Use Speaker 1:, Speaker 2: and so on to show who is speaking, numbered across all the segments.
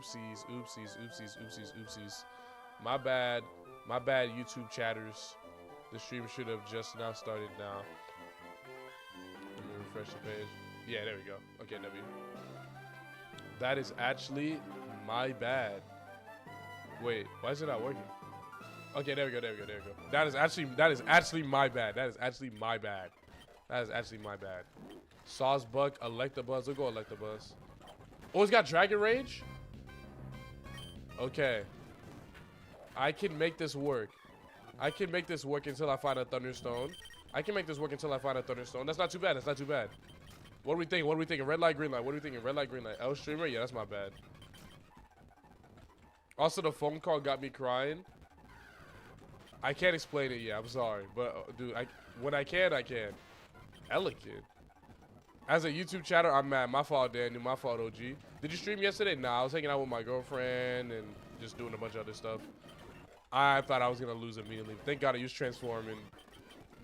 Speaker 1: Oopsies, oopsies, oopsies, oopsies, oopsies. My bad, YouTube chatters. The stream should have just now started now. Let me refresh the page. Yeah, there we go. Okay, W. That is actually my bad. Wait, why is it not working? Okay, there we go, there we go, there we go. That is actually my bad. That is actually my bad. That is actually my bad. Sauce Buck, Electabuzz. We'll go Electabuzz. Oh, it's got Dragon Rage? Okay. I can make this work. I can make this work until I find a Thunderstone. I can make this work until I find a Thunderstone. That's not too bad. That's not too bad. What are we thinking? What are we thinking? Red light, green light. What are we thinking? Red light, green light. L streamer? Yeah, that's my bad. Also, the phone call got me crying. I can't explain it yet. I'm sorry. But, dude, when I can, I can. Elegant. As a YouTube chatter, I'm mad. My fault, Daniel. My fault, OG. Did you stream yesterday? Nah, I was hanging out with my girlfriend and just doing a bunch of other stuff. I thought I was going to lose immediately. Thank God I used Transform and,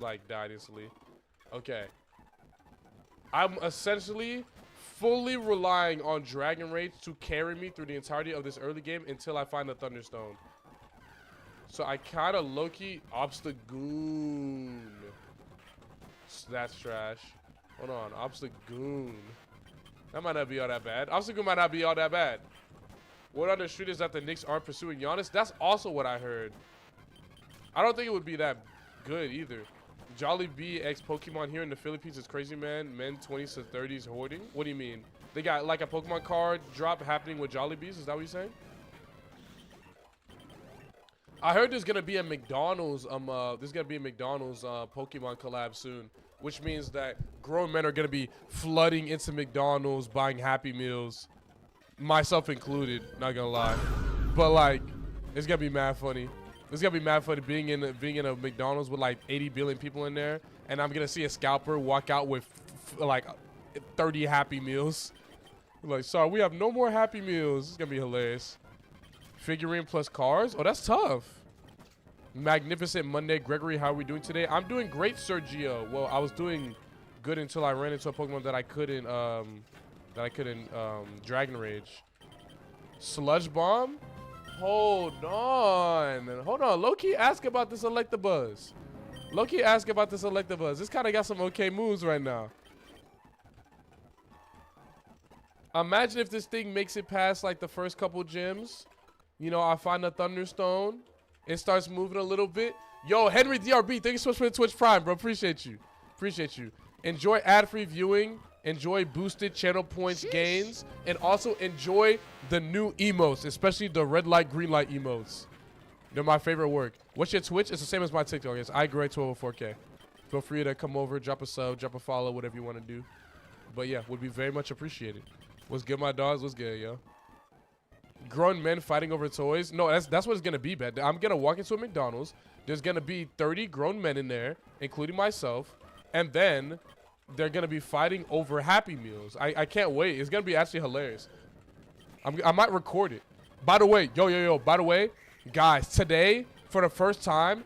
Speaker 1: like, died instantly. Okay. I'm essentially fully relying on Dragon Rage to carry me through the entirety of this early game until I find the Thunderstone. So I kind of low-key Obstagoon. That's trash. Hold on, Obstagoon. That might not be all that bad. Obstagoon might not be all that bad. What on the street is that the Knicks aren't pursuing Giannis? That's also what I heard. I don't think it would be that good either. Jollibee X Pokemon here in the Philippines is crazy, man. Men 20s to 30s hoarding. What do you mean? They got like a Pokemon card drop happening with Jollibees? Is that what you're saying? I heard there's gonna be a McDonald's Pokemon collab soon, which means that grown men are gonna be flooding into McDonald's buying Happy Meals, myself included. Not gonna lie, but like, it's gonna be mad funny. It's gonna be mad funny being in a McDonald's with like 80 billion people in there, and I'm gonna see a scalper walk out with like 30 Happy Meals. Like, sorry, we have no more Happy Meals. It's gonna be hilarious. Figurine plus cars? Oh, that's tough. Magnificent Monday. Gregory, how are we doing today? I'm doing great, Sergio. Well, I was doing good until I ran into a Pokemon that I couldn't Dragon Rage. Sludge Bomb? Hold on. Low-key ask about this Electabuzz. This kind of got some okay moves right now. Imagine if this thing makes it past like the first couple gyms. You know, I find a Thunderstone. It starts moving a little bit. Yo, Henry DRB, thank you so much for the Twitch Prime, bro. Appreciate you. Enjoy ad-free viewing. Enjoy boosted channel points gains. And also enjoy the new emotes, especially the red light, green light emotes. They're my favorite work. What's your Twitch? It's the same as my TikTok. It's iGray1204K. Feel free to come over, drop a sub, drop a follow, whatever you want to do. But yeah, would be very much appreciated. What's good, my dogs? What's good, yo? Grown men fighting over toys? No, that's what it's gonna be, man. I'm gonna walk into a McDonald's. There's gonna be 30 grown men in there, including myself, and then they're gonna be fighting over Happy Meals. I can't wait. It's gonna be actually hilarious. I might record it. By the way, yo. By the way, guys, today for the first time,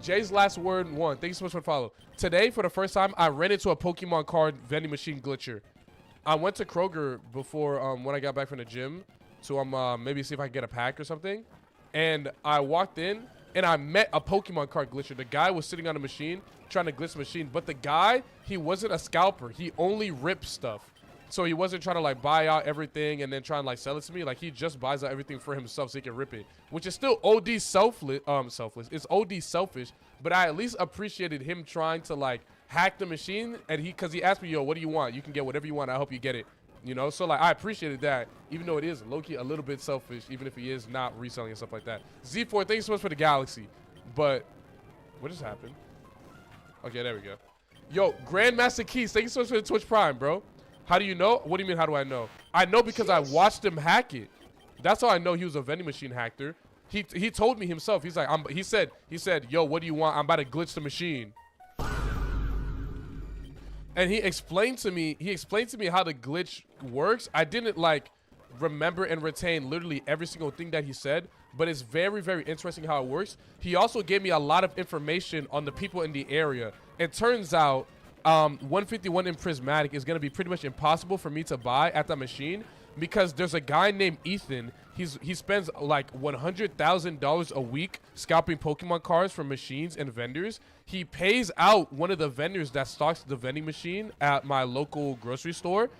Speaker 1: Jay's last word one. Thank you so much for the follow. Today for the first time, I ran into a Pokemon card vending machine glitcher. I went to Kroger before when I got back from the gym to maybe see if I can get a pack or something. And I walked in and I met a Pokemon card glitcher. The guy was sitting on a machine trying to glitch the machine, but the guy, he wasn't a scalper. He only ripped stuff. So he wasn't trying to like buy out everything and then try and like sell it to me. Like he just buys out everything for himself so he can rip it, which is still OD selfless. It's OD selfish, but I at least appreciated him trying to like hack the machine. And because he asked me, yo, what do you want? You can get whatever you want. I hope you get it. You know, so like I appreciated that, even though it is low-key a little bit selfish, even if he is not reselling and stuff like that. Z4, thanks so much for the galaxy. But what just happened? Okay, there we go. Yo, Grandmaster Keys, thank you so much for the Twitch Prime, bro. How do you know? What do you mean, how do I know? I know because I watched him hack it. That's how I know he was a vending machine hacker. He told me himself. He's like, he said, yo, what do you want? I'm about to glitch the machine. And he explained to me how the glitch works. I didn't like remember and retain literally every single thing that he said, but it's very, very interesting how it works. He also gave me a lot of information on the people in the area. It turns out 151 in prismatic is going to be pretty much impossible for me to buy at that machine because there's a guy named Ethan. He spends like $100,000 a week scalping Pokemon cards from machines and vendors. He pays out one of the vendors that stocks the vending machine at my local grocery store,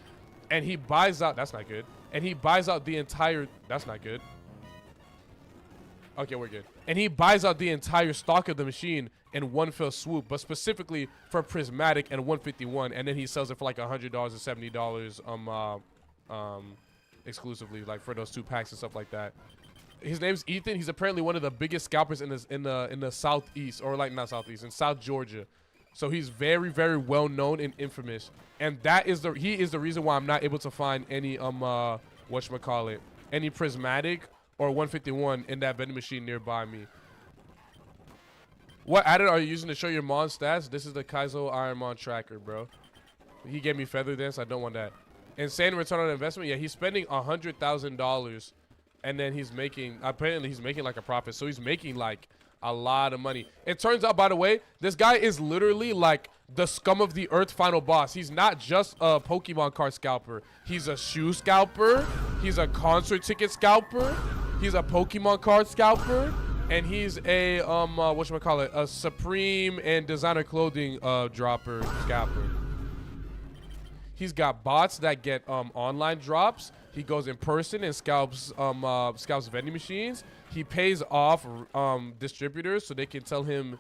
Speaker 1: and he buys out. That's not good. And he buys out the entire. That's not good. Okay, we're good. And he buys out the entire stock of the machine in one fell swoop, but specifically for Prismatic and 151, and then he sells it for like $100 or $70 exclusively, like for those 2 packs and stuff like that. His name's Ethan. He's apparently one of the biggest scalpers in the southeast, or like not southeast, in South Georgia. So he's very, very well known and infamous, and he is the reason why I'm not able to find any whatchamacallit, any Prismatic or 151 in that vending machine nearby me. What added are you using to show your Mon stats? This is the Kaizo Ironmon tracker, bro. He gave me Feather Dance. I don't want that. Insane return on investment. Yeah, he's spending $100,000, and then apparently he's making like a profit. So he's making like a lot of money. It turns out, by the way, this guy is literally like the scum of the earth final boss. He's not just a Pokemon card scalper. He's a shoe scalper. He's a concert ticket scalper. He's a Pokemon card scalper. And he's a whatchamacallit, a Supreme and designer clothing dropper scalper. He's got bots that get online drops. He goes in person and scalps vending machines. He pays off distributors so they can tell him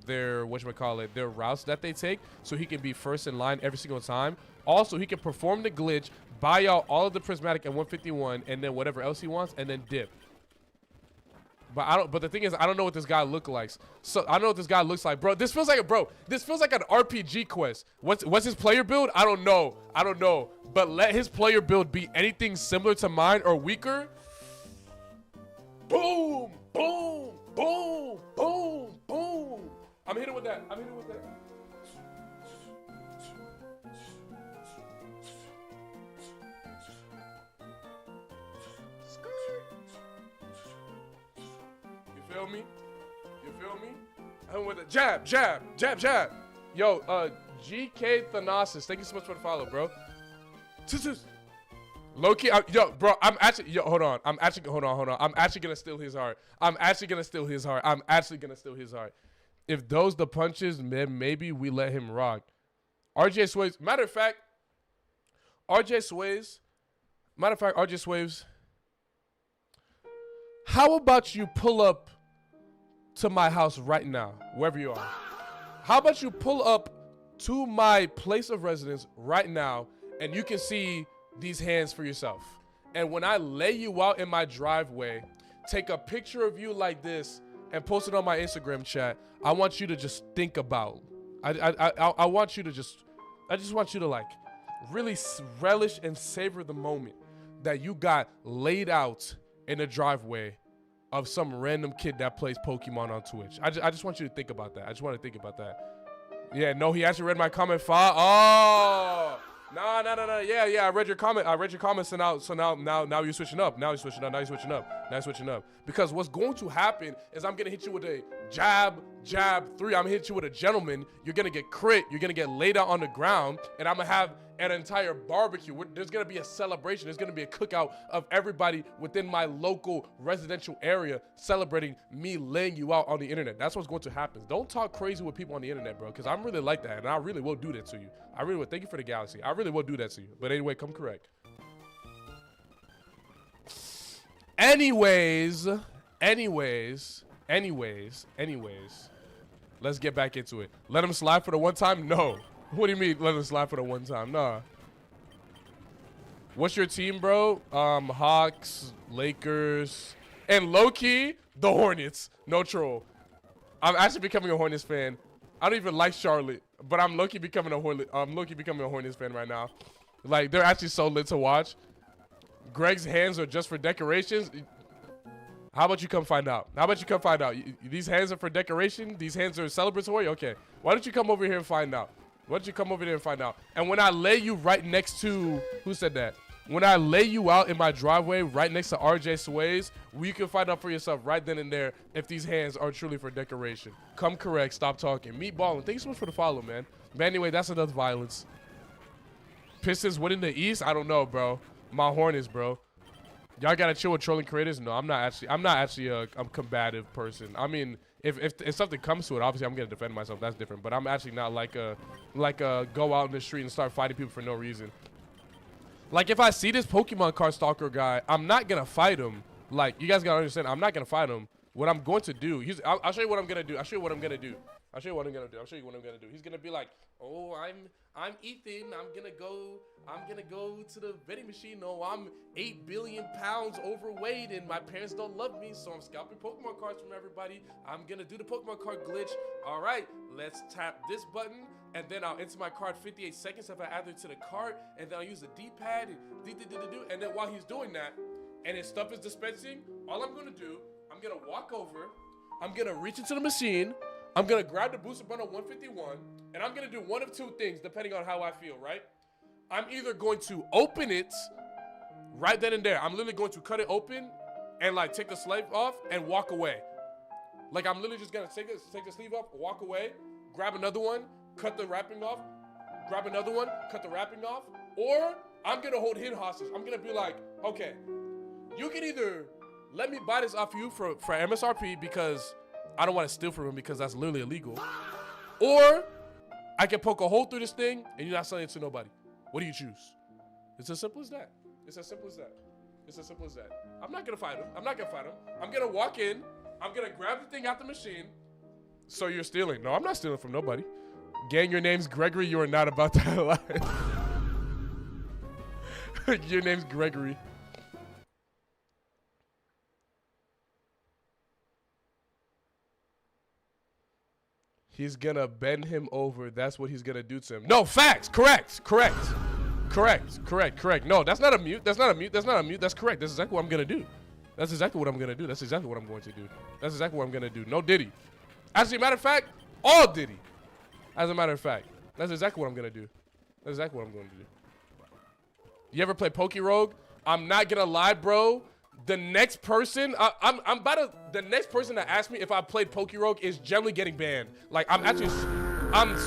Speaker 1: their routes that they take, so he can be first in line every single time. Also, he can perform the glitch, buy out all of the Prismatic and 151, and then whatever else he wants, and then dip. But the thing is, I don't know what this guy looks like. So I don't know what this guy looks like, bro. This feels like an RPG quest. What's his player build? I don't know. But let his player build be anything similar to mine or weaker. Boom, boom, boom, boom, boom. I'm hitting with that. You feel me? I'm with a jab. Yo, GK Thanasis, thank you so much for the follow, bro. Low-key, yo, bro, hold on. I'm actually gonna steal his heart. If those the punches, then maybe we let him rock. RJ Sways, matter of fact, RJ Sways, how about you pull up to my house right now, wherever you are? How about you pull up to my place of residence right now, and you can see these hands for yourself. And when I lay you out in my driveway, take a picture of you like this and post it on my Instagram chat. I want you to just think about. I just want you to like really relish and savor the moment that you got laid out in the driveway of some random kid that plays Pokemon on Twitch. I just want you to think about that. I just want to think about that. Yeah, no, he actually read my comment. Oh, no. Yeah, I read your comment. So now you're switching up. Now you're switching up. Because what's going to happen is I'm gonna hit you with a jab 3. I'm gonna hit you with a gentleman. You're gonna get crit. You're gonna get laid out on the ground, and I'm gonna have an entire barbecue. There's gonna be a celebration. There's gonna be a cookout of everybody within my local residential area celebrating me laying you out on the internet. That's what's going to happen. Don't talk crazy with people on the internet, bro, because I'm really like that, and I really will do that to you. I really will. Thank you for the galaxy. I really will do that to you. But anyway, come correct. Anyways, let's get back into it. Let him slide for the one time? No. What do you mean let him slide for the one time? Nah. What's your team, bro? Hawks, Lakers, and low-key, the Hornets. No troll. I'm actually becoming a Hornets fan. I don't even like Charlotte, but I'm low-key becoming a Hornets fan right now. Like, they're actually so lit to watch. Greg's hands are just for decorations. How about you come find out? These hands are for decoration? These hands are celebratory? Okay. Why don't you come over here and find out? And when I lay you right next to, who said that? When I lay you out in my driveway right next to RJ Sways, you can find out for yourself right then and there if these hands are truly for decoration. Come correct, stop talking. Meatballing, thank you so much for the follow, man. But anyway, that's enough violence. Pistons winning the East? I don't know, bro. My Hornets, bro. Y'all gotta chill with trolling creators. No, I'm not actually a combative person. I mean, if something comes to it, obviously I'm gonna defend myself. That's different. But I'm actually not like a go out in the street and start fighting people for no reason. Like if I see this Pokemon card stalker guy, I'm not gonna fight him. Like you guys gotta understand, I'm not gonna fight him. What I'm going to do, I'll show you what I'm gonna do. I'll show you what I'm gonna do. I'll show you what I'm gonna do. I'll show you what I'm gonna do. He's gonna be like, oh, I'm Ethan. I'm gonna go to the vending machine. No, I'm 8 billion pounds overweight and my parents don't love me, so I'm scalping Pokemon cards from everybody. I'm gonna do the Pokemon card glitch. All right, let's tap this button and then I'll enter my card 58 seconds if I add it to the cart, and then I'll use the D-pad and then while he's doing that and his stuff is dispensing, all I'm gonna do, I'm gonna walk over, I'm gonna reach into the machine, I'm gonna grab the booster bundle 151, and I'm gonna do one of two things depending on how I feel, right? I'm either going to open it right then and there. I'm literally going to cut it open and like take the sleeve off and walk away. Like I'm literally just gonna take the sleeve off, walk away, grab another one, cut the wrapping off, grab another one, cut the wrapping off, or I'm gonna hold him hostage. I'm gonna be like, okay, you can either let me buy this off you for MSRP because I don't want to steal from him because that's literally illegal, or I can poke a hole through this thing and you're not selling it to nobody. What do you choose? It's as simple as that. It's as simple as that. It's as simple as that. I'm not gonna fight him. I'm not gonna fight him. I'm gonna walk in. I'm gonna grab the thing out the machine. So you're stealing? No, I'm not stealing from nobody. Gang, your name's Gregory. You are not about that life. Your name's Gregory. He's gonna bend him over. That's what he's gonna do to him. No, facts. Correct. No, that's not a mute. That's not a mute. That's correct. That's exactly what I'm gonna do. That's exactly what I'm gonna do. That's exactly what I'm going to do. That's exactly what I'm gonna do. No Diddy. Actually, matter of fact, all Diddy. As a matter of fact, that's exactly what I'm gonna do. That's exactly what I'm going to do. You ever play Poke Rogue? I'm not gonna lie, bro. The next person, the next person that asks me if I played Poke Rogue is generally getting banned. Like, I'm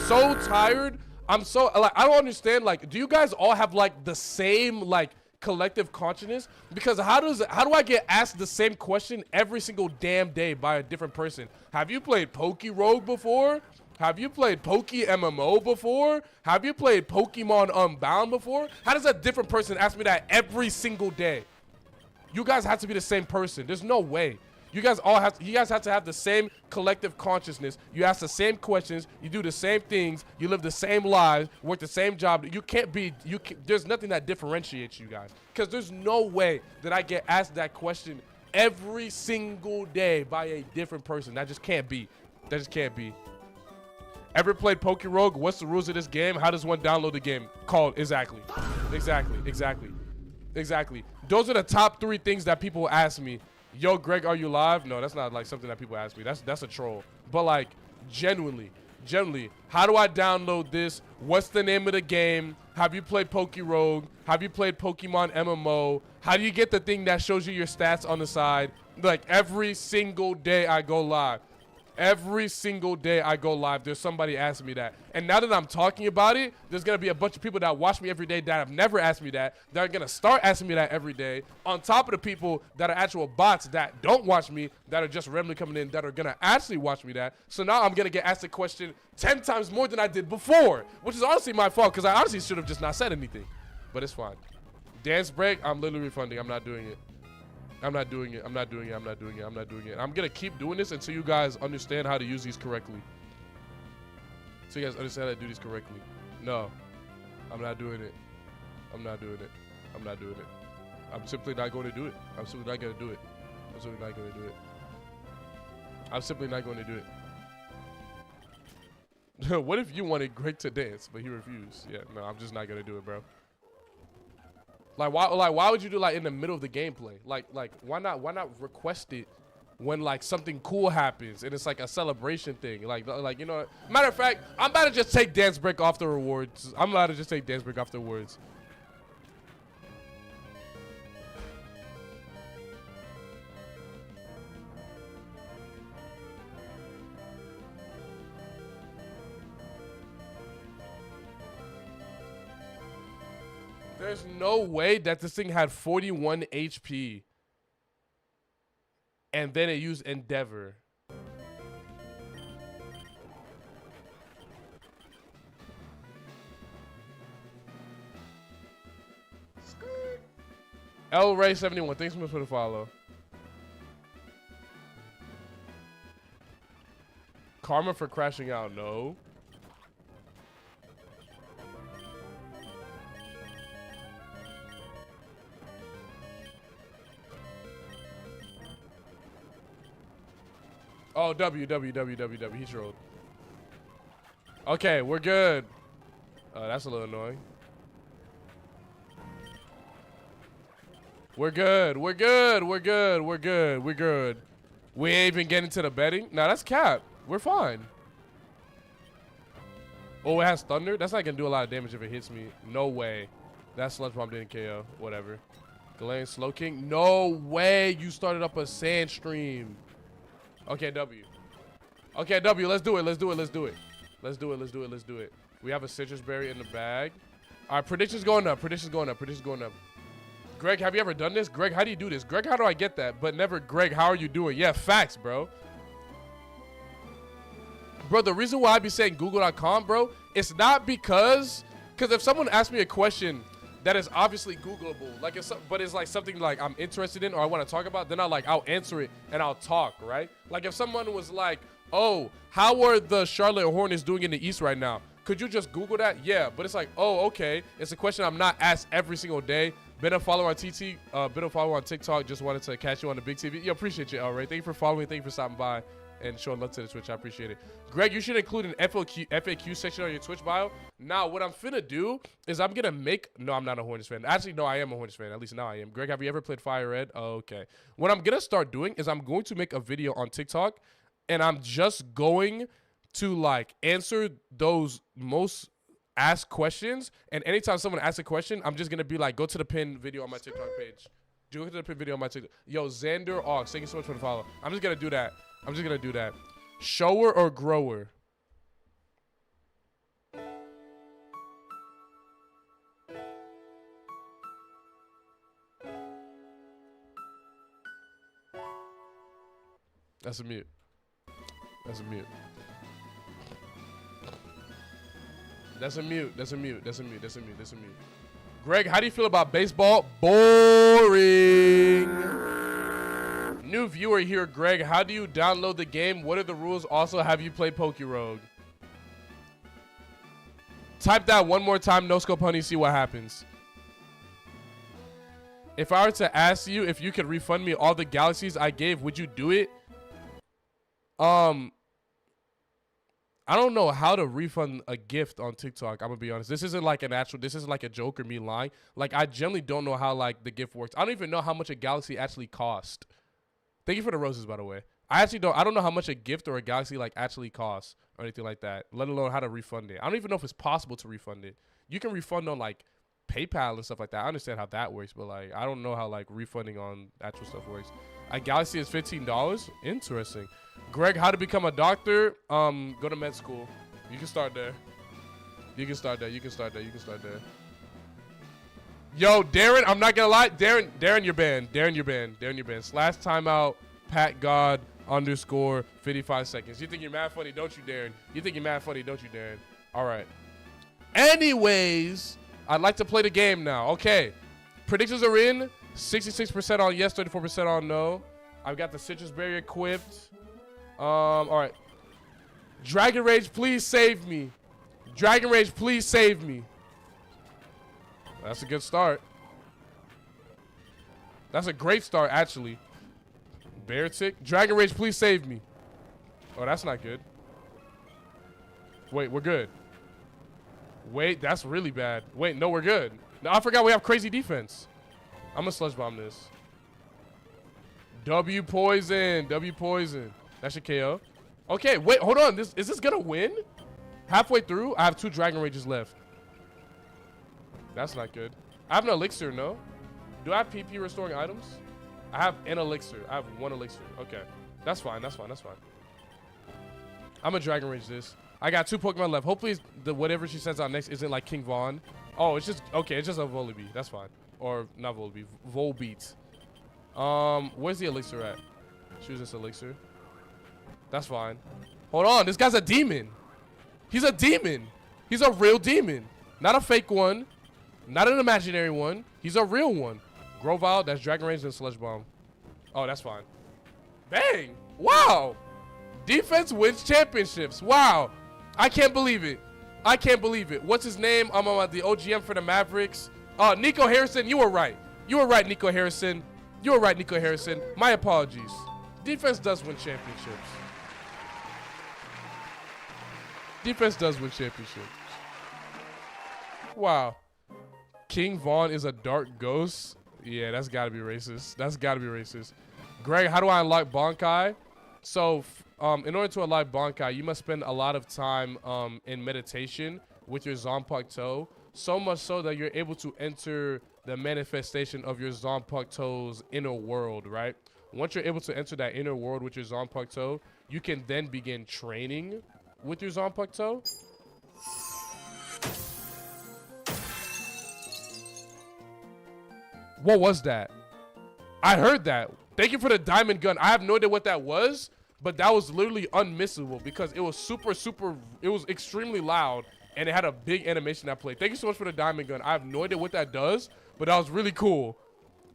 Speaker 1: so tired. I don't understand. Like, do you guys all have like the same like collective consciousness? Because how do I get asked the same question every single damn day by a different person? Have you played Poke Rogue before? Have you played Poke MMO before? Have you played Pokemon Unbound before? How does a different person ask me that every single day? You guys have to be the same person. There's no way. You guys have to have the same collective consciousness. You ask the same questions. You do the same things. You live the same lives. Work the same job. There's nothing that differentiates you guys. Because there's no way that I get asked that question every single day by a different person. That just can't be. That just can't be. Ever played Poke Rogue? What's the rules of this game? How does one download the game? Called exactly. Those are the top 3 things that people ask me. Yo, Greg, are you live? No, that's not like something that people ask me. That's a troll. But like, genuinely, how do I download this? What's the name of the game? Have you played Poke Rogue? Have you played Pokemon MMO? How do you get the thing that shows you your stats on the side? Like every single day I go live. Every single day I go live, there's somebody asking me that. And now that I'm talking about it, there's going to be a bunch of people that watch me every day that have never asked me that are going to start asking me that every day, on top of the people that are actual bots that don't watch me, that are just randomly coming in, that are going to actually watch me that. So now I'm going to get asked a question 10 times more than I did before, which is honestly my fault because I honestly should have just not said anything. But it's fine. Dance break, I'm literally refunding. I'm not doing it. I'm not doing it. I'm going to keep doing this until you guys understand how to use these correctly. So you guys understand how to do these correctly. No, I'm not doing it. I'm simply not going to do it. I'm simply not going to do it. What if you wanted Greg to dance, but he refused? Yeah, no, I'm just not going to do it, bro. Like why would you do like in the middle of the gameplay? Like why not request it when like something cool happens and it's like a celebration thing? Like you know, matter of fact, I'm about to just take dance break off the rewards. There's no way that this thing had 41 HP. And then it used Endeavor. L Ray 71, thanks so much for the follow. Karma for crashing out, no. Oh, W. He trolled. Okay, we're good. That's a little annoying. We're good. We ain't even getting to the betting. Nah, that's cap. We're fine. Oh, it has thunder? That's not gonna do a lot of damage if it hits me. No way. That sludge bomb didn't KO. Whatever. Galen Slow King. No way you started up a sand stream. Okay, W. Okay, W, let's do it. We have a citrus berry in the bag. All right, predictions going up. Greg, have you ever done this? Greg, how do you do this? Greg, how do I get that? But never, Greg, how are you doing? Yeah, facts, bro. Bro, the reason why I be saying Google.com, bro, it's not because if someone asks me a question that is obviously Googleable, like but it's like something like I'm interested in or I want to talk about, then I'll answer it and I'll talk, right? Like if someone was like, oh, how are the Charlotte Hornets doing in the East right now? Could you just Google that? Yeah, but it's like, oh, okay. It's a question I'm not asked every single day. Been a follower on TT, been a follower on TikTok. Just wanted to catch you on the big TV. Yeah, appreciate you, All right. Thank you for following. Thank you for stopping by and showing love to the Twitch. I appreciate it. Greg, you should include an FAQ section on your Twitch bio. Now, what I'm finna do is I'm gonna make. No, I'm not a Hornets fan. Actually, no, I am a Hornets fan. At least now I am. Greg, have you ever played Fire Red? Oh, okay. What I'm gonna start doing is I'm going to make a video on TikTok, and I'm just going to like answer those most ask questions, and anytime someone asks a question, I'm just gonna be like, go to the pin video on my TikTok page. Go to the pin video on my TikTok. Yo, Xander Ox, thank you so much for the follow. I'm just gonna do that. Shower or grower? That's a mute. Greg, how do you feel about baseball? Boring. New viewer here, Greg. How do you download the game? What are the rules? Also, have you played Pokerogue? Type that one more time, no scope honey, see what happens. If I were to ask you if you could refund me all the galaxies I gave, would you do it? I don't know how to refund a gift on TikTok. I'm gonna be honest. This isn't like this isn't like a joke or me lying. Like, I generally don't know how like the gift works. I don't even know how much a galaxy actually cost. Thank you for the roses, by the way. I don't know how much a gift or a galaxy like actually costs or anything like that, let alone how to refund it. I don't even know if it's possible to refund it. You can refund on like PayPal and stuff like that. I understand how that works, but like I don't know how like refunding on actual stuff works. A galaxy is $15. Interesting. Greg, how to become a doctor? Go to med school. You can start there. You can start there. Yo, Darren, I'm not gonna lie. Darren, you're banned. Darren, you're banned. Slash timeout, Pat God _ 55 seconds. You think you're mad funny, don't you, Darren? All right. Anyways, I'd like to play the game now. Okay. Predictions are in. 66% on yes, 34% on no. I've got the citrus berry equipped. All right. Dragon Rage, please save me. That's a good start. That's a great start, actually. Bear tick. Dragon Rage, please save me. Oh, that's not good. Wait, we're good. Wait, that's really bad. Wait, no, we're good. No, I forgot we have crazy defense. I'm gonna sludge bomb this. W poison. That should KO. Okay, wait, hold on. Is this gonna win? Halfway through, I have 2 Dragon Rages left. That's not good. I have an elixir, no? Do I have PP restoring items? I have an elixir. I have 1 elixir. Okay. That's fine. I'm gonna Dragon Rage this. I got 2 Pokemon left. Hopefully the whatever she sends out next isn't like King Vaughn Oh, it's just, okay, it's just a Volbeat. That's fine. Or not Volbeat, Volbeat. Where's the elixir at? Choose this elixir. That's fine. Hold on, this guy's a demon. He's a demon. He's a real demon. Not a fake one. Not an imaginary one. He's a real one. Grovile, that's Dragon Range and Sludge Bomb. Oh, that's fine. Bang! Wow! Defense wins championships. Wow. I can't believe it. I can't believe it. What's his name? I'm the OGM for the Mavericks. Nico Harrison, you were right. You were right, Nico Harrison. You were right, Nico Harrison. My apologies. Defense does win championships. Defense does win championships. Wow. King Vaughn is a dark ghost. Yeah, that's got to be racist. That's got to be racist. Greg, how do I unlock Bankai? So, in order to unlock Bankai, you must spend a lot of time in meditation with your Zanpakuto. So much so that you're able to enter the manifestation of your Zanpakuto's inner world, right? Once you're able to enter that inner world with your Zanpakuto, you can then begin training with your Zanpakuto. What was that? I heard that. Thank you for the diamond gun. I have no idea what that was, but that was literally unmissable because it was it was extremely loud and it had a big animation that played. Thank you so much for the diamond gun. I have no idea what that does, but that was really cool.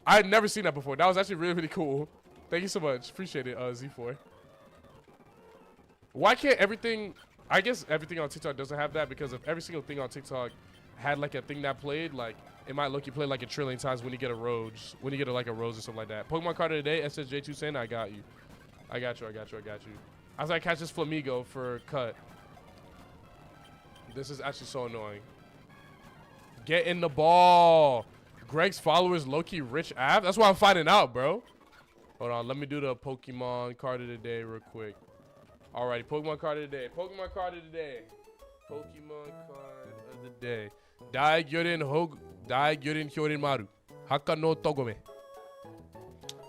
Speaker 1: I had never seen that before. That was actually really, really cool. Thank you so much. Appreciate it, Z4. Why can't everything, I guess everything on TikTok doesn't have that because if every single thing on TikTok had like a thing that played, like it might look you play like a trillion times when you get a rose, when you get like a rose or something like that. Pokemon card of the day, SSJ2 saying I got you. I got you. I was like, catch this Flamigo for cut. This is actually so annoying. Get in the ball. Greg's followers low-key rich Av. That's what I'm finding out, bro. Hold on, let me do the Pokemon card of the day real quick. Alrighty, Pokemon card of the day. Pokemon card of the day. Pokemon card of the day. Dai Gyorin Hyorimaru. Haka no Togome.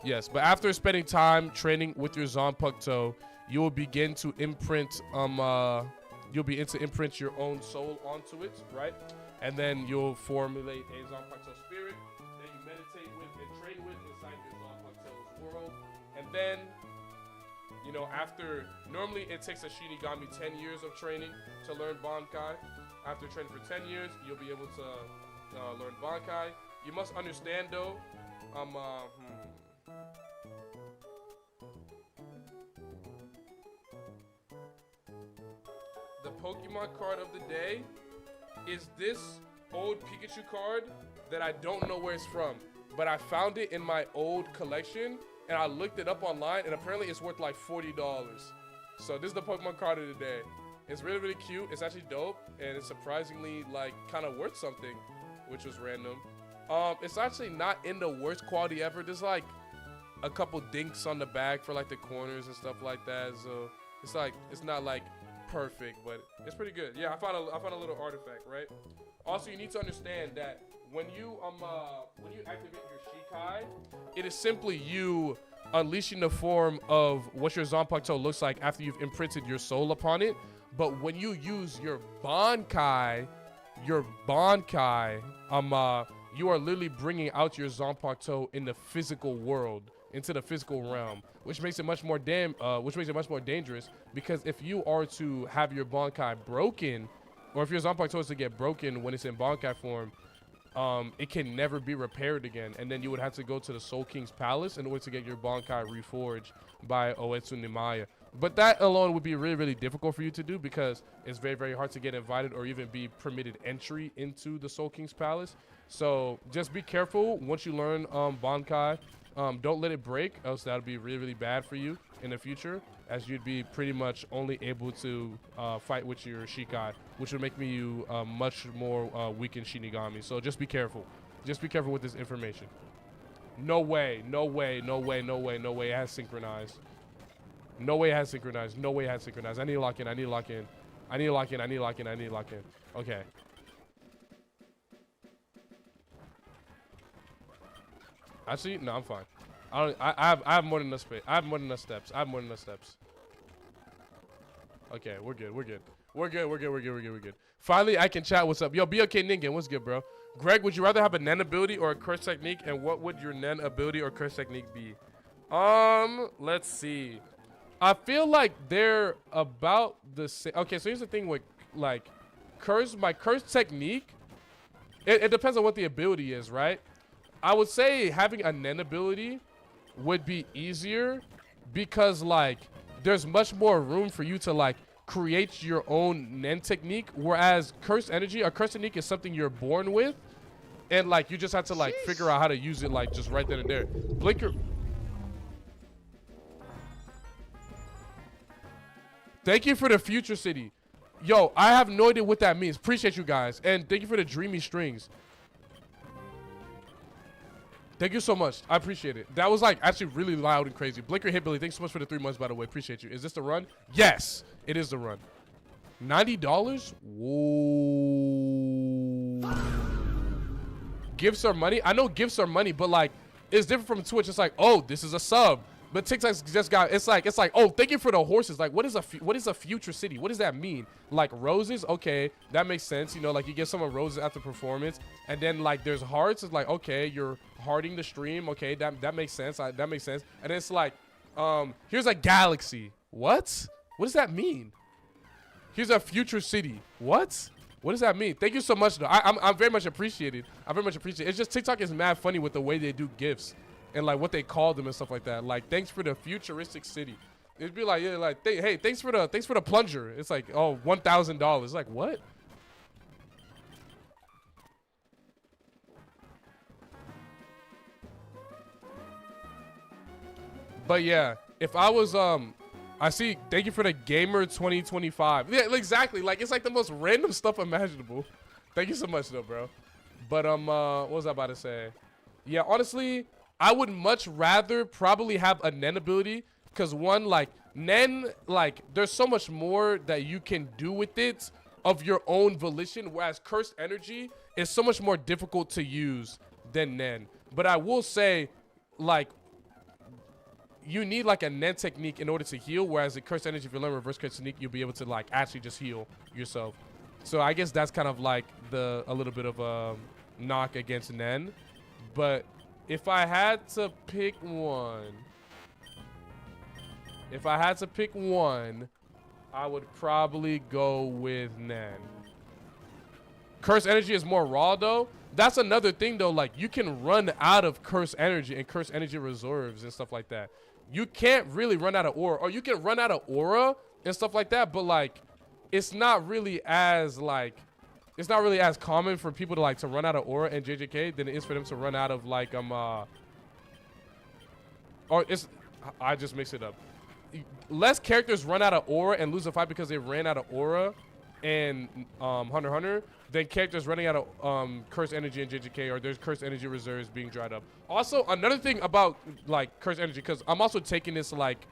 Speaker 1: Yes, but after spending time training with your Zanpakuto, you will begin to imprint imprint your own soul onto it, right? And then you'll formulate a Zanpakuto spirit that you meditate with and train with inside your Zanpakuto's world. And then, you know, normally it takes a Shinigami 10 years of training to learn Bankai. After training for 10 years, you'll be able to learn Bankai. You must understand though, the Pokemon card of the day is this old Pikachu card that I don't know where it's from, but I found it in my old collection and I looked it up online and apparently it's worth like $40. So this is the Pokemon card of the day. It's really, really cute. It's actually dope and it's surprisingly like kind of worth something, which was random. It's actually not in the worst quality ever. There's like a couple dinks on the back for like the corners and stuff like that. So it's like, it's not like perfect, but it's pretty good. Yeah, I found a little artifact, right? Also, you need to understand that when you activate your Shikai, it is simply you unleashing the form of what your Zanpakuto looks like after you've imprinted your soul upon it. But when you use your Bankai, you are literally bringing out your Zanpakuto in the physical world, into the physical realm, which makes it much more dangerous because if you are to have your Bankai broken, or if your Zanpakuto is to get broken when it's in Bankai form, it can never be repaired again, and then you would have to go to the Soul King's Palace in order to get your Bankai reforged by Oetsu Nimaya. But that alone would be really, really difficult for you to do because it's very, very hard to get invited or even be permitted entry into the Soul King's Palace. So just be careful once you learn Bankai. Don't let it break, else that would be really, really bad for you in the future, as you'd be pretty much only able to fight with your Shikai, which would make you much more weakened Shinigami. So just be careful. Just be careful with this information. No way, no way, no way, no way, no way it has synchronized. No way it has synchronized. No way it has synchronized. I need to lock in. I need to lock in. I need to lock in. I need to lock in. I need to lock in. Okay. Actually, no, I'm fine. I have more than enough space. I have more than enough steps. I have more than enough steps. Okay, we're good. We're good. We're good. Finally, I can chat. What's up? Yo, BOK Ningen, what's good, bro? Greg, would you rather have a Nen ability or a curse technique? And what would your Nen ability or curse technique be? Let's see. I feel like they're about the same. Okay, so here's the thing with, like, my curse technique, it depends on what the ability is, right? I would say having a Nen ability would be easier because, like, there's much more room for you to, like, create your own Nen technique, whereas curse energy, a curse technique is something you're born with, and, like, you just have to, like, figure out how to use it, like, just right then and there. Blinker. Thank you for the future city. Yo, I have no idea what that means. Appreciate you guys. And thank you for the dreamy strings. Thank you so much. I appreciate it. That was, like, actually really loud and crazy. Blinker hit Billy. Thanks so much for the 3 months, by the way. Appreciate you. Is this the run? Yes, it is the run. $90? Whoa. Gifts are money? I know gifts are money, but, like, it's different from Twitch. It's like, oh, this is a sub. But TikTok's just got, it's like, oh, thank you for the horses. Like, what is a future city? What does that mean? Like, roses? Okay, that makes sense. You know, like, you give someone roses after performance. And then, like, there's hearts. It's like, okay, you're hearting the stream. Okay, that makes sense. That makes sense. And it's like, here's a galaxy. What? What does that mean? Here's a future city. What? What does that mean? Thank you so much, though. I'm very much appreciated. I very much appreciate it. It's just TikTok is mad funny with the way they do gifts. And, like, what they call them and stuff like that. Like, thanks for the futuristic city. It'd be like, yeah, like, hey, thanks for the plunger. It's like, oh, $1,000. Like, what? But yeah, if I was I see. Thank you for the gamer 2025. Yeah, exactly. Like, it's like the most random stuff imaginable. Thank you so much, though, bro. But what was I about to say? Yeah, honestly, I would much rather probably have a Nen ability because, one, like, Nen, like, there's so much more that you can do with it of your own volition, whereas cursed energy is so much more difficult to use than Nen. But I will say, like, you need, like, a Nen technique in order to heal, whereas the cursed energy, if you learn reverse curse technique, you'll be able to, like, actually just heal yourself. So I guess that's kind of like a little bit of a knock against Nen. But if I had to pick one, I would probably go with Nen. Curse energy is more raw, though. That's another thing, though. Like, you can run out of curse energy and curse energy reserves and stuff like that. You can't really run out of aura, or you can run out of aura and stuff like that. But, like, it's not really as common for people to run out of aura in JJK than it is for them to run out of, like, I just mixed it up. Less characters run out of aura and lose a fight because they ran out of aura in Hunter x Hunter than characters running out of curse energy in JJK, or there's curse energy reserves being dried up. Also, another thing about, like, curse energy, because I'm also taking this, like,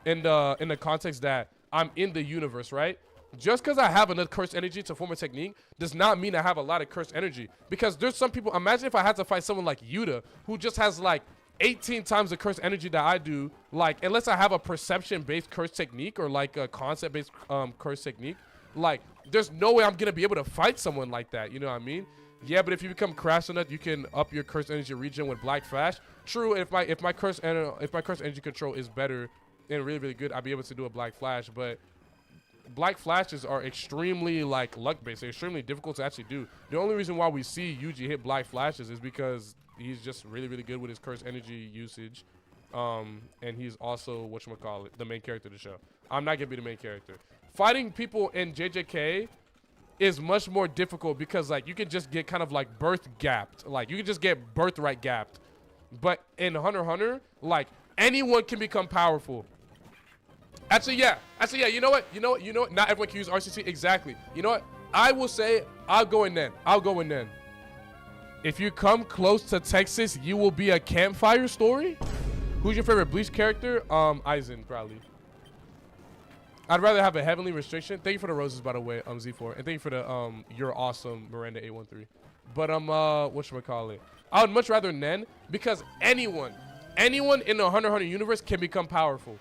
Speaker 1: in the context that I'm in the universe, right? Just because I have enough curse energy to form a technique does not mean I have a lot of curse energy. Because there's some people, imagine if I had to fight someone like Yuta, who just has, like, 18 times the curse energy that I do. Like, unless I have a perception-based curse technique or, like, a concept-based curse technique, like, there's no way I'm going to be able to fight someone like that. You know what I mean? Yeah, but if you become crash enough, you can up your curse energy regen with Black Flash. True, if my curse energy control is better and really, really good, I'll be able to do a Black Flash, but Black Flashes are extremely, like, luck-based. They're extremely difficult to actually do. The only reason why we see Yuji hit Black Flashes is because he's just really, really good with his curse energy usage. And he's also, whatchamacallit, the main character of the show. I'm not going to be the main character. Fighting people in JJK is much more difficult because, like, you can just get kind of, like, birth gapped. Like, you can just get birthright gapped. But in Hunter x Hunter, like, anyone can become powerful. Actually, yeah. You know what? Not everyone can use RCC. Exactly. You know what? I will say I'll go in Nen. If you come close to Texas, you will be a campfire story. Who's your favorite Bleach character? Aizen, probably. I'd rather have a heavenly restriction. Thank you for the roses, by the way, Z4. And thank you for the you're awesome, Miranda 813. But whatchamacallit? I would much rather Nen because anyone in the Hunter x Hunter universe can become powerful.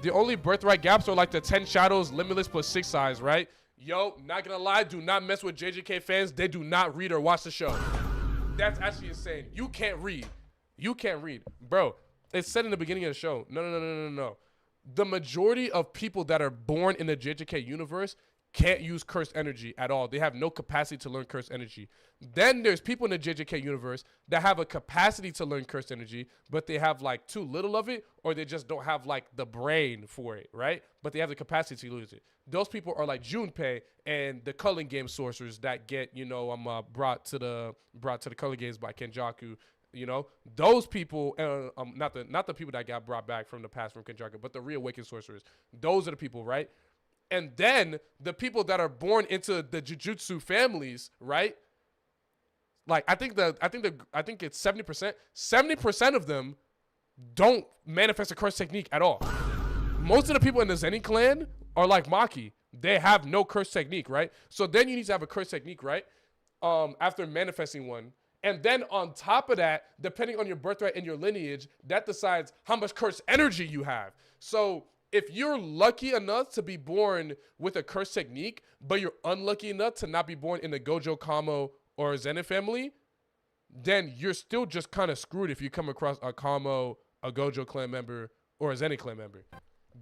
Speaker 1: The only birthright gaps are like the 10 shadows, limitless plus 6 size, right? Yo, not gonna lie, do not mess with JJK fans. They do not read or watch the show. That's actually insane. You can't read. You can't read. Bro, it's said in the beginning of the show. No. The majority of people that are born in the JJK universe can't use cursed energy at all. They have no capacity to learn cursed energy. Then there's people in the JJK universe that have a capacity to learn cursed energy, but they have like too little of it, or they just don't have like the brain for it, right? But they have the capacity to use it. Those people are like Junpei and the Culling Game sorcerers that get, you know, brought to the Culling Games by Kenjaku. You know, those people, not the people that got brought back from the past from Kenjaku, but the reawakened sorcerers. Those are the people, right? And then the people that are born into the Jujutsu families, right? Like I think it's 70%. 70% of them don't manifest a curse technique at all. Most of the people in the Zenin clan are like Maki. They have no curse technique, right? So then you need to have a curse technique, right? After manifesting one. And then on top of that, depending on your birthright and your lineage, that decides how much cursed energy you have. So if you're lucky enough to be born with a curse technique, but you're unlucky enough to not be born in the Gojo, Kamo, or Zenin family, then you're still just kind of screwed if you come across a Kamo, a Gojo clan member, or a Zenin clan member.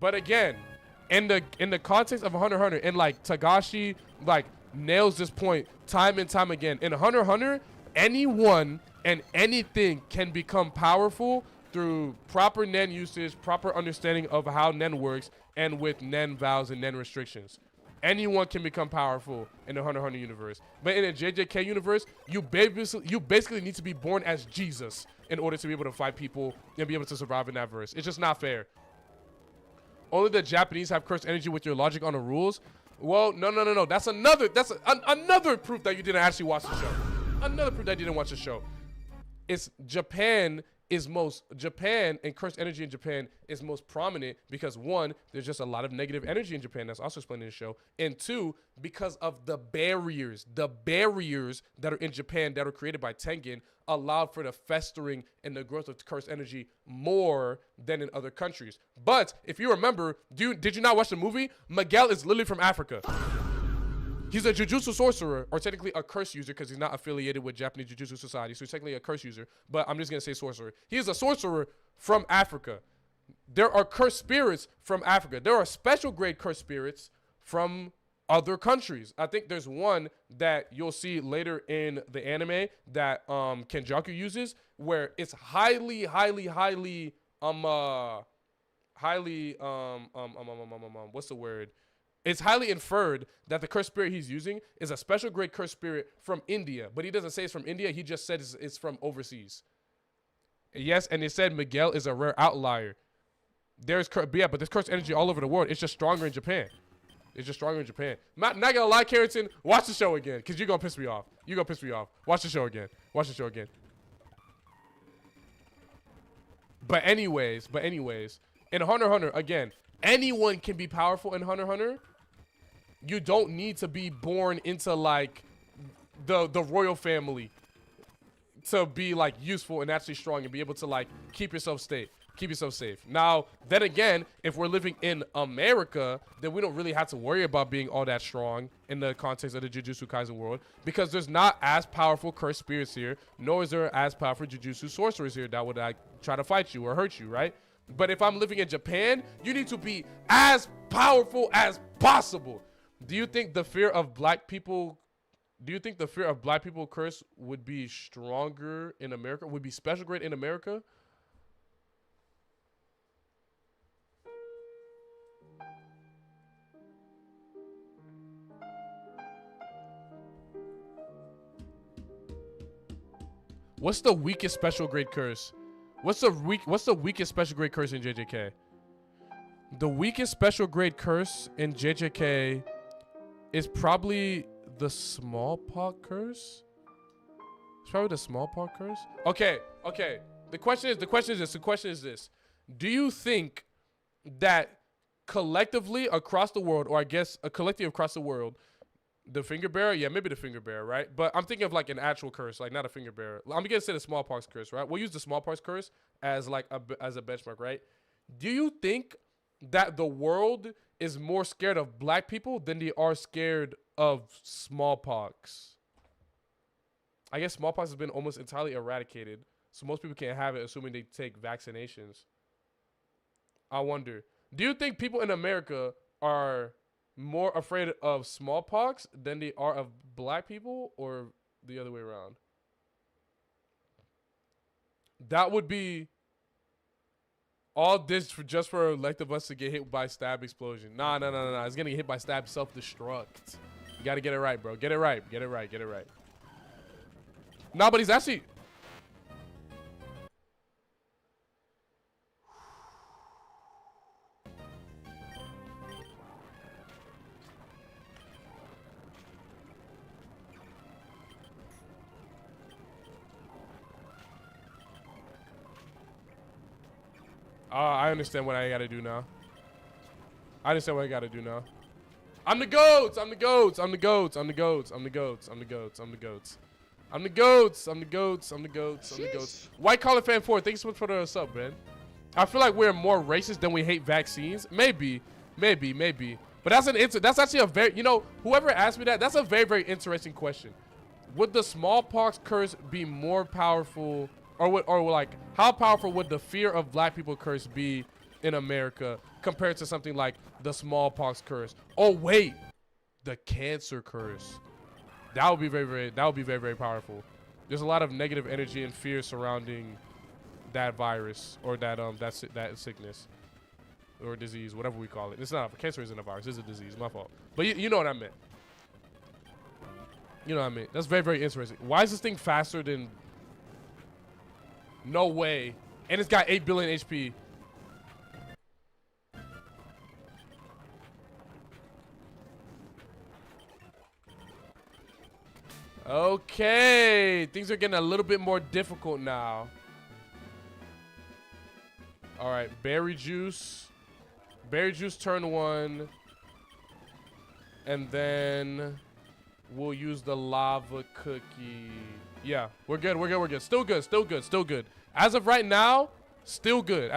Speaker 1: But again, in the context of Hunter x Hunter, and like Tagashi like nails this point time and time again, in Hunter x Hunter, anyone and anything can become powerful through proper Nen usage, proper understanding of how Nen works, and with Nen vows and Nen restrictions. Anyone can become powerful in the Hunter x Hunter universe. But in the JJK universe, you basically need to be born as Jesus in order to be able to fight people and be able to survive in that verse. It's just not fair. Only the Japanese have cursed energy with your logic on the rules. Well, no. That's another proof that you didn't actually watch the show. Another proof that you didn't watch the show. It's Japan and cursed energy in Japan is most prominent because one, there's just a lot of negative energy in Japan that's also explained in the show, and two, because of the barriers that are in Japan that are created by Tengen allowed for the festering and the growth of cursed energy more than in other countries. But if you remember, did you not watch the movie? Miguel is literally from Africa. He's a Jujutsu sorcerer, or technically a curse user because he's not affiliated with Japanese Jujutsu Society, so he's technically a curse user, but I'm just going to say sorcerer. He is a sorcerer from Africa. There are cursed spirits from Africa. There are special grade cursed spirits from other countries. I think there's one that you'll see later in the anime that Kenjaku uses, where it's highly, what's the word? It's highly inferred that the cursed spirit he's using is a special grade cursed spirit from India. But he doesn't say it's from India. He just said it's from overseas. Yes, and they said Miguel is a rare outlier. But there's cursed energy all over the world. It's just stronger in Japan. Not gonna lie, Carrington, watch the show again, because you're gonna piss me off. Watch the show again. But anyways, in Hunter x Hunter, again, anyone can be powerful in Hunter x Hunter. You don't need to be born into like the royal family to be like useful and actually strong and be able to like keep yourself safe. Now, then again, if we're living in America, then we don't really have to worry about being all that strong in the context of the Jujutsu Kaisen world, because there's not as powerful cursed spirits here, nor is there as powerful Jujutsu sorcerers here that would like try to fight you or hurt you, right? But if I'm living in Japan, you need to be as powerful as possible. Do you think the fear of black people curse would be stronger in America? Would be special grade in America? What's the weakest special grade curse? What's the weakest special grade curse in JJK? The weakest special grade curse in JJK is probably the smallpox curse. It's probably the smallpox curse. Okay. The question is this. Do you think that collectively across the world, or I guess a collective across the world, the finger bearer? Yeah, maybe the finger bearer, right? But I'm thinking of like an actual curse, like not a finger bearer. I'm gonna say the smallpox curse, right? We'll use the smallpox curse as like as a benchmark, right? Do you think that the world is more scared of black people than they are scared of smallpox. I guess smallpox has been almost entirely eradicated, so most people can't have it, assuming they take vaccinations. I wonder, do you think people in America are more afraid of smallpox than they are of black people, or the other way around? That would be all this for just for Electabuzz to get hit by stab explosion. Nah. It's gonna get hit by stab self-destruct. You gotta get it right, bro. Get it right. Get it right. Get it right. Nah, but he's actually... I understand what I gotta do now. I understand what I gotta do now. I'm the goats. I'm the goats. I'm the goats. I'm the goats. I'm the goats. I'm the goats. I'm the goats. I'm the goats. I'm the goats. I'm the goats. I'm the goats. White Collar Fan 4, thanks so much for the sub, man. I feel like we're more racist than we hate vaccines. Maybe. But that's that's actually a very, you know, whoever asked me that, that's a very, very interesting question. Would the smallpox curse be more powerful, or like, how powerful would the fear of black people curse be in America compared to something like the smallpox curse? Oh wait, the cancer curse. That would be very, very powerful. There's a lot of negative energy and fear surrounding that virus, or that that sickness or disease, whatever we call it. It's not, cancer isn't a virus, it's a disease. My fault. But you know what I meant. You know what I mean? That's very, very interesting. Why is this thing faster than... No way. And it's got 8 billion HP. Okay. Things are getting a little bit more difficult now. All right. Berry juice. Berry juice turn 1. And then... we'll use the lava cookie. Yeah, we're good. Still good. As of right now, still good.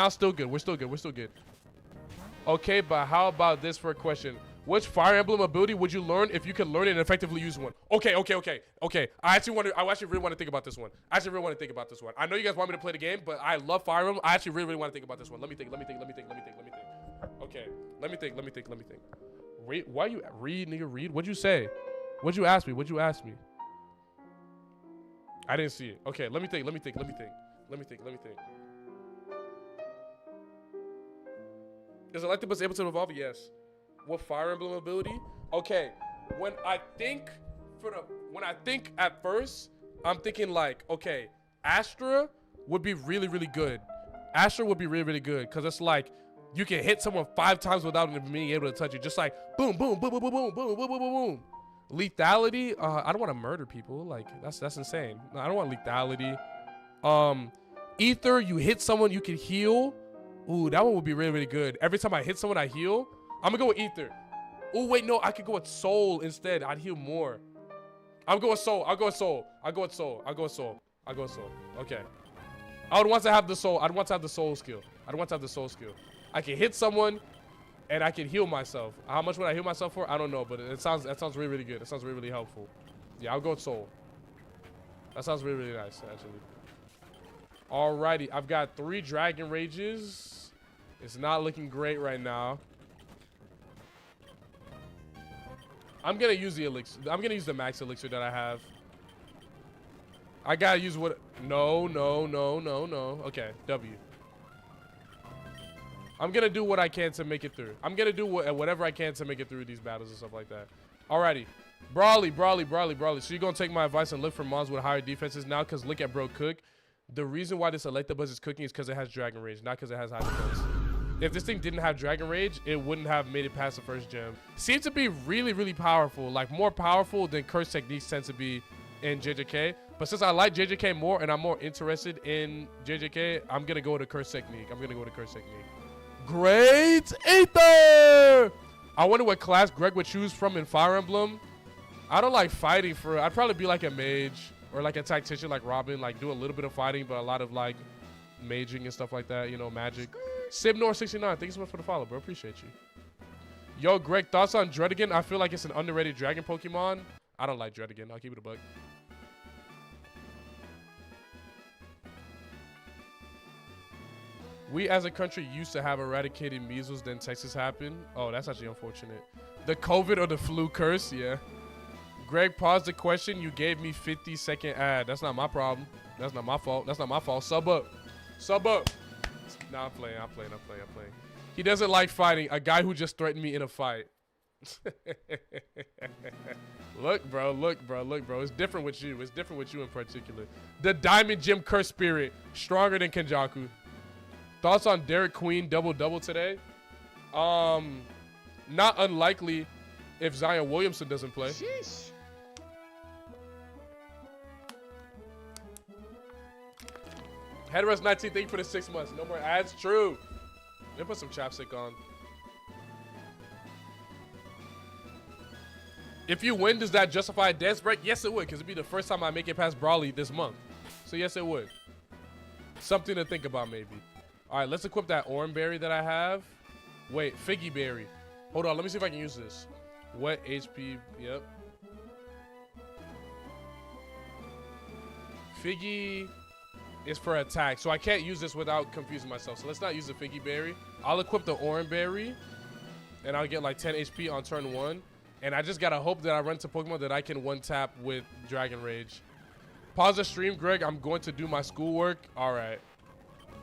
Speaker 1: Still good. We're still good. Okay, but how about this for a question? Which Fire Emblem ability would you learn if you could learn it and effectively use one? Okay. I actually really want to think about this one. I know you guys want me to play the game, but I love Fire Emblem. I actually really want to think about this one. Let me think. Okay, let me think. Read, why you read, nigga? Read. What'd you say? What'd you ask me? I didn't see it. Okay, let me think. Is Electabuzz able to evolve? Yes. What Fire Emblem ability? Okay, when I think at first, I'm thinking like, okay, Astra would be really, really good. Because it's like, you can hit someone 5 times without them being able to touch you. Just like, boom. Lethality, I don't want to murder people. Like, that's insane. No, I don't want lethality. Ether, you hit someone, you can heal. Ooh, that one would be really, really good. Every time I hit someone, I heal. I'm gonna go with Ether. Oh wait, no, I could go with Soul instead. I'd heal more. I'll go with Soul. Okay. I would want to have the Soul. I'd want to have the Soul skill. I can hit someone, and I can heal myself. How much would I heal myself for? I don't know, but that sounds really, really good. That sounds really, really helpful. Yeah, I'll go with Soul. That sounds really, really nice, actually. Alrighty, I've got 3 Dragon Rages. It's not looking great right now. I'm gonna use the elixir. I'm gonna use the max elixir that I have. I gotta use what? No. Okay, W. I'm gonna do what I can to make it through. I'm gonna do whatever I can to make it through these battles and stuff like that. Alrighty. Brawly. So you're gonna take my advice and look for mons with higher defenses now, because look at bro cook. The reason why this Electabuzz is cooking is because it has Dragon Rage, not because it has high defense. If this thing didn't have Dragon Rage, it wouldn't have made it past the first gem. Seems to be really, really powerful. Like, more powerful than curse techniques tend to be in JJK. But since I like JJK more and I'm more interested in JJK, I'm going to go with a curse technique. Great Aether! I wonder what class Greg would choose from in Fire Emblem. I don't like fighting for... I'd probably be like a mage or like a tactician like Robin. Like, do a little bit of fighting, but a lot of like maging and stuff like that. You know, magic. Sibnor69, thank you so much for the follow, bro. Appreciate you. Yo, Greg, thoughts on Dredigan? I feel like it's an underrated dragon Pokemon. I don't like Dredigan. I'll keep it a buck. We as a country used to have eradicated measles, then Texas happened. Oh, that's actually unfortunate. The COVID or the flu curse? Yeah. Greg, pause the question. You gave me 50-second ad. That's not my problem. That's not my fault. That's not my fault. Sub up. Sub up. Nah, I'm playing. He doesn't like fighting. A guy who just threatened me in a fight. Look, bro. It's different with you. It's different with you in particular. The Diamond Gym Curse Spirit. Stronger than Kenjaku. Thoughts on Derek Queen double-double today? Not unlikely if Zion Williamson doesn't play. Sheesh. Headrest 19, thank you for the 6 months. No more ads. True. Let me put some chapstick on. If you win, does that justify a dance break? Yes, it would, because it'd be the first time I make it past Brawley this month. So, yes, it would. Something to think about, maybe. All right, let's equip that Orange Berry that I have. Wait, Figgy Berry. Hold on, let me see if I can use this. Wet HP, yep. Figgy is for attack, so I can't use this without confusing myself. So let's not use the Figgy Berry. I'll equip the Orange Berry, and I'll get like 10 HP on turn 1. And I just gotta hope that I run to Pokemon that I can one-tap with Dragon Rage. Pause the stream, Greg. I'm going to do my schoolwork. All right.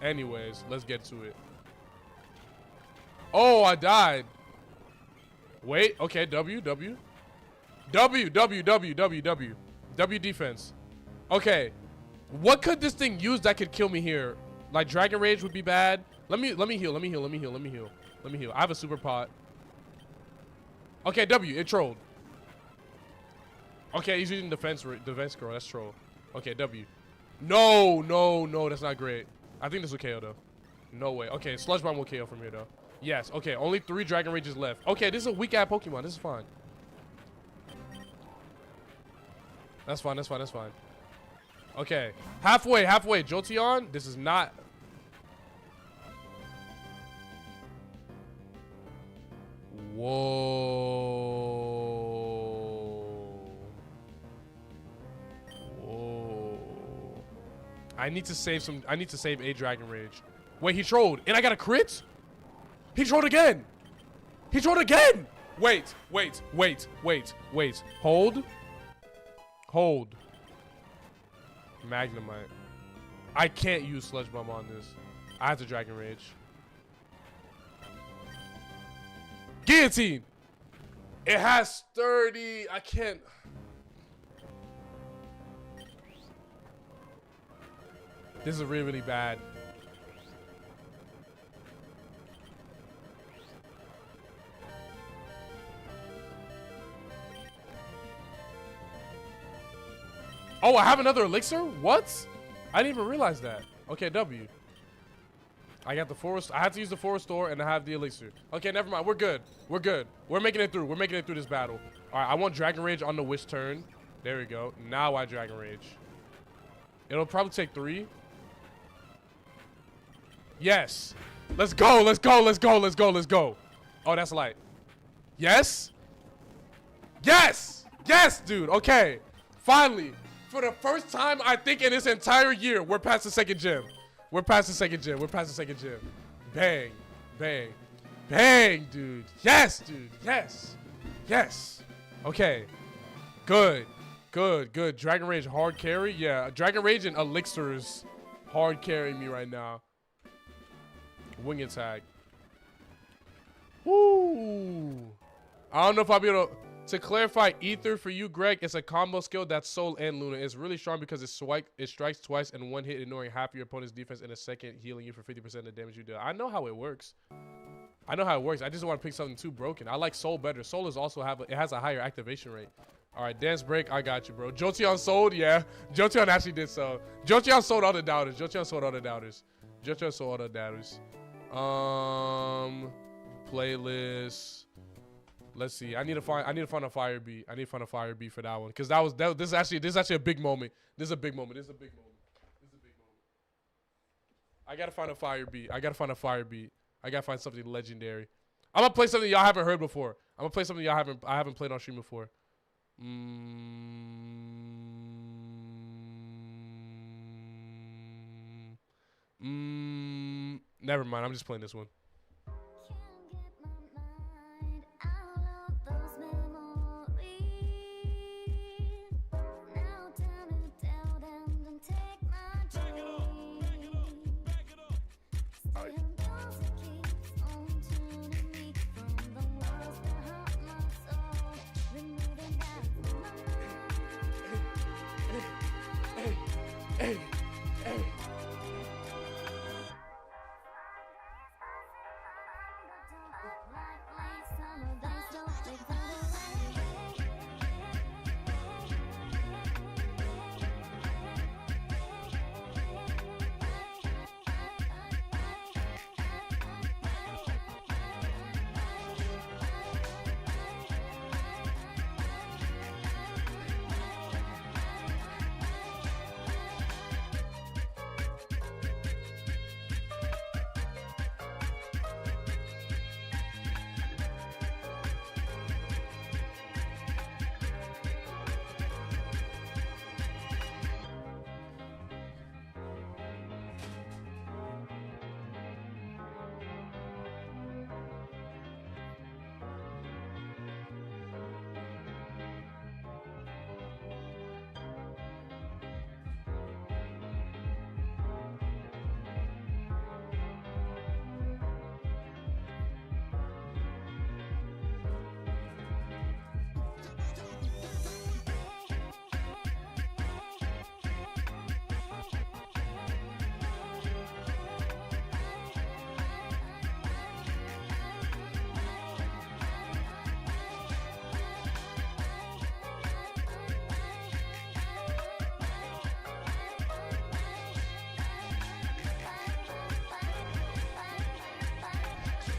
Speaker 1: Anyways, let's get to it. Oh, I died. Wait, okay, W defense. Okay, what could this thing use that could kill me here? Like Dragon Rage would be bad. Let me heal. I have a super pot. Okay, W, it trolled. Okay, he's using defense girl. That's troll. Okay, W. No, that's not great. I think this will KO though. No way. Okay, Sludge Bomb will KO from here though. Yes. Okay, only 3 Dragon Rages left. Okay, this is a weak ass Pokemon. This is fine. That's fine. Okay, halfway. Jolteon. This is not. Whoa. I need to save a Dragon Rage. Wait, he trolled, and I got a crit? He trolled again. Wait. Hold. Magnemite. I can't use Sludge Bomb on this. I have to Dragon Rage. Guillotine. It has 30. I can't. This is really, really bad. Oh, I have another elixir? What? I didn't even realize that. Okay, W. I got the forest. I have to use the forest store and I have the elixir. Okay, never mind. We're good. We're making it through. This battle. All right, I want Dragon Rage on the Wish turn. There we go. Now I Dragon Rage. It'll probably take 3. Yes. Let's go. Oh, that's light. Yes, dude. Okay. Finally. For the first time, I think, in this entire year, we're past the second gym. Bang. Dude. Yes, dude. Yes. Okay. Good. Dragon Rage hard carry. Yeah, Dragon Rage and elixirs hard carrying me right now. Wing attack. Woo. I don't know if I'll be able to clarify Ether for you, Greg. It's a combo skill that's Soul and Luna. It's really strong because it strikes twice in one hit, ignoring half of your opponent's defense in a second, healing you for 50% of the damage you do. I know how it works. I just don't want to pick something too broken. I like Soul better. Soul is also has a higher activation rate. All right, dance break. I got you, bro. Jolteon sold. Yeah, Jolteon actually did so. Jolteon sold all the doubters. Playlist. Let's see. I need to find a fire beat. For that one, because this is actually a big moment. This is a big moment. I gotta find a fire beat. I gotta find a fire beat. I gotta find something legendary. I'm gonna play something y'all haven't heard before. I'm gonna play something I haven't played on stream before. Never mind. I'm just playing this one. Hey.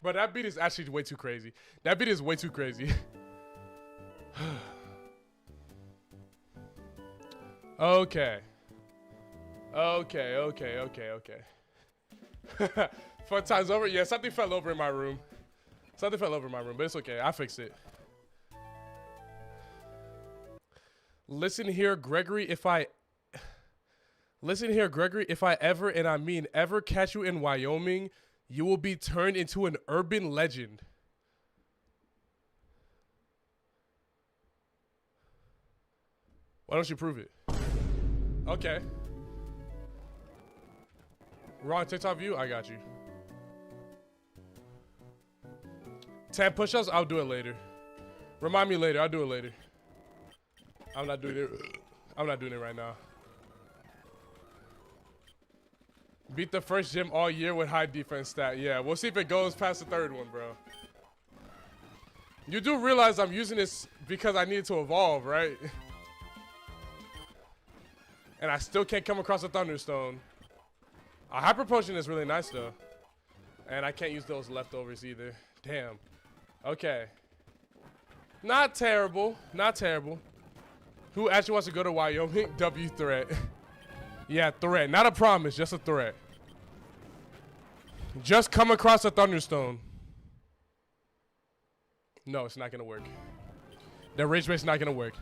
Speaker 1: But that beat is actually way too crazy. That beat is way too crazy. Okay. Fun time's over? Yeah, something fell over in my room. Something fell over in my room, but it's okay. I fixed it. Listen here, Gregory, if I ever, and I mean ever, catch you in Wyoming, you will be turned into an urban legend. Why don't you prove it? Okay. Wrong TikTok view? I got you. 10 push-ups? I'll do it later. Remind me later. I'll do it later. I'm not doing it. I'm not doing it right now. Beat the first gym all year with high defense stat. Yeah, we'll see if it goes past the third one, bro. You do realize I'm using this because I need to evolve, right? And I still can't come across a Thunderstone. A Hyper Potion is really nice, though. And I can't use those leftovers either. Damn. Okay. Not terrible. Not terrible. Who actually wants to go to Wyoming? W threat. Yeah, threat. Not a promise, just a threat. Just come across a Thunderstone. No, it's not going to work. The Rage Bait's not going to work.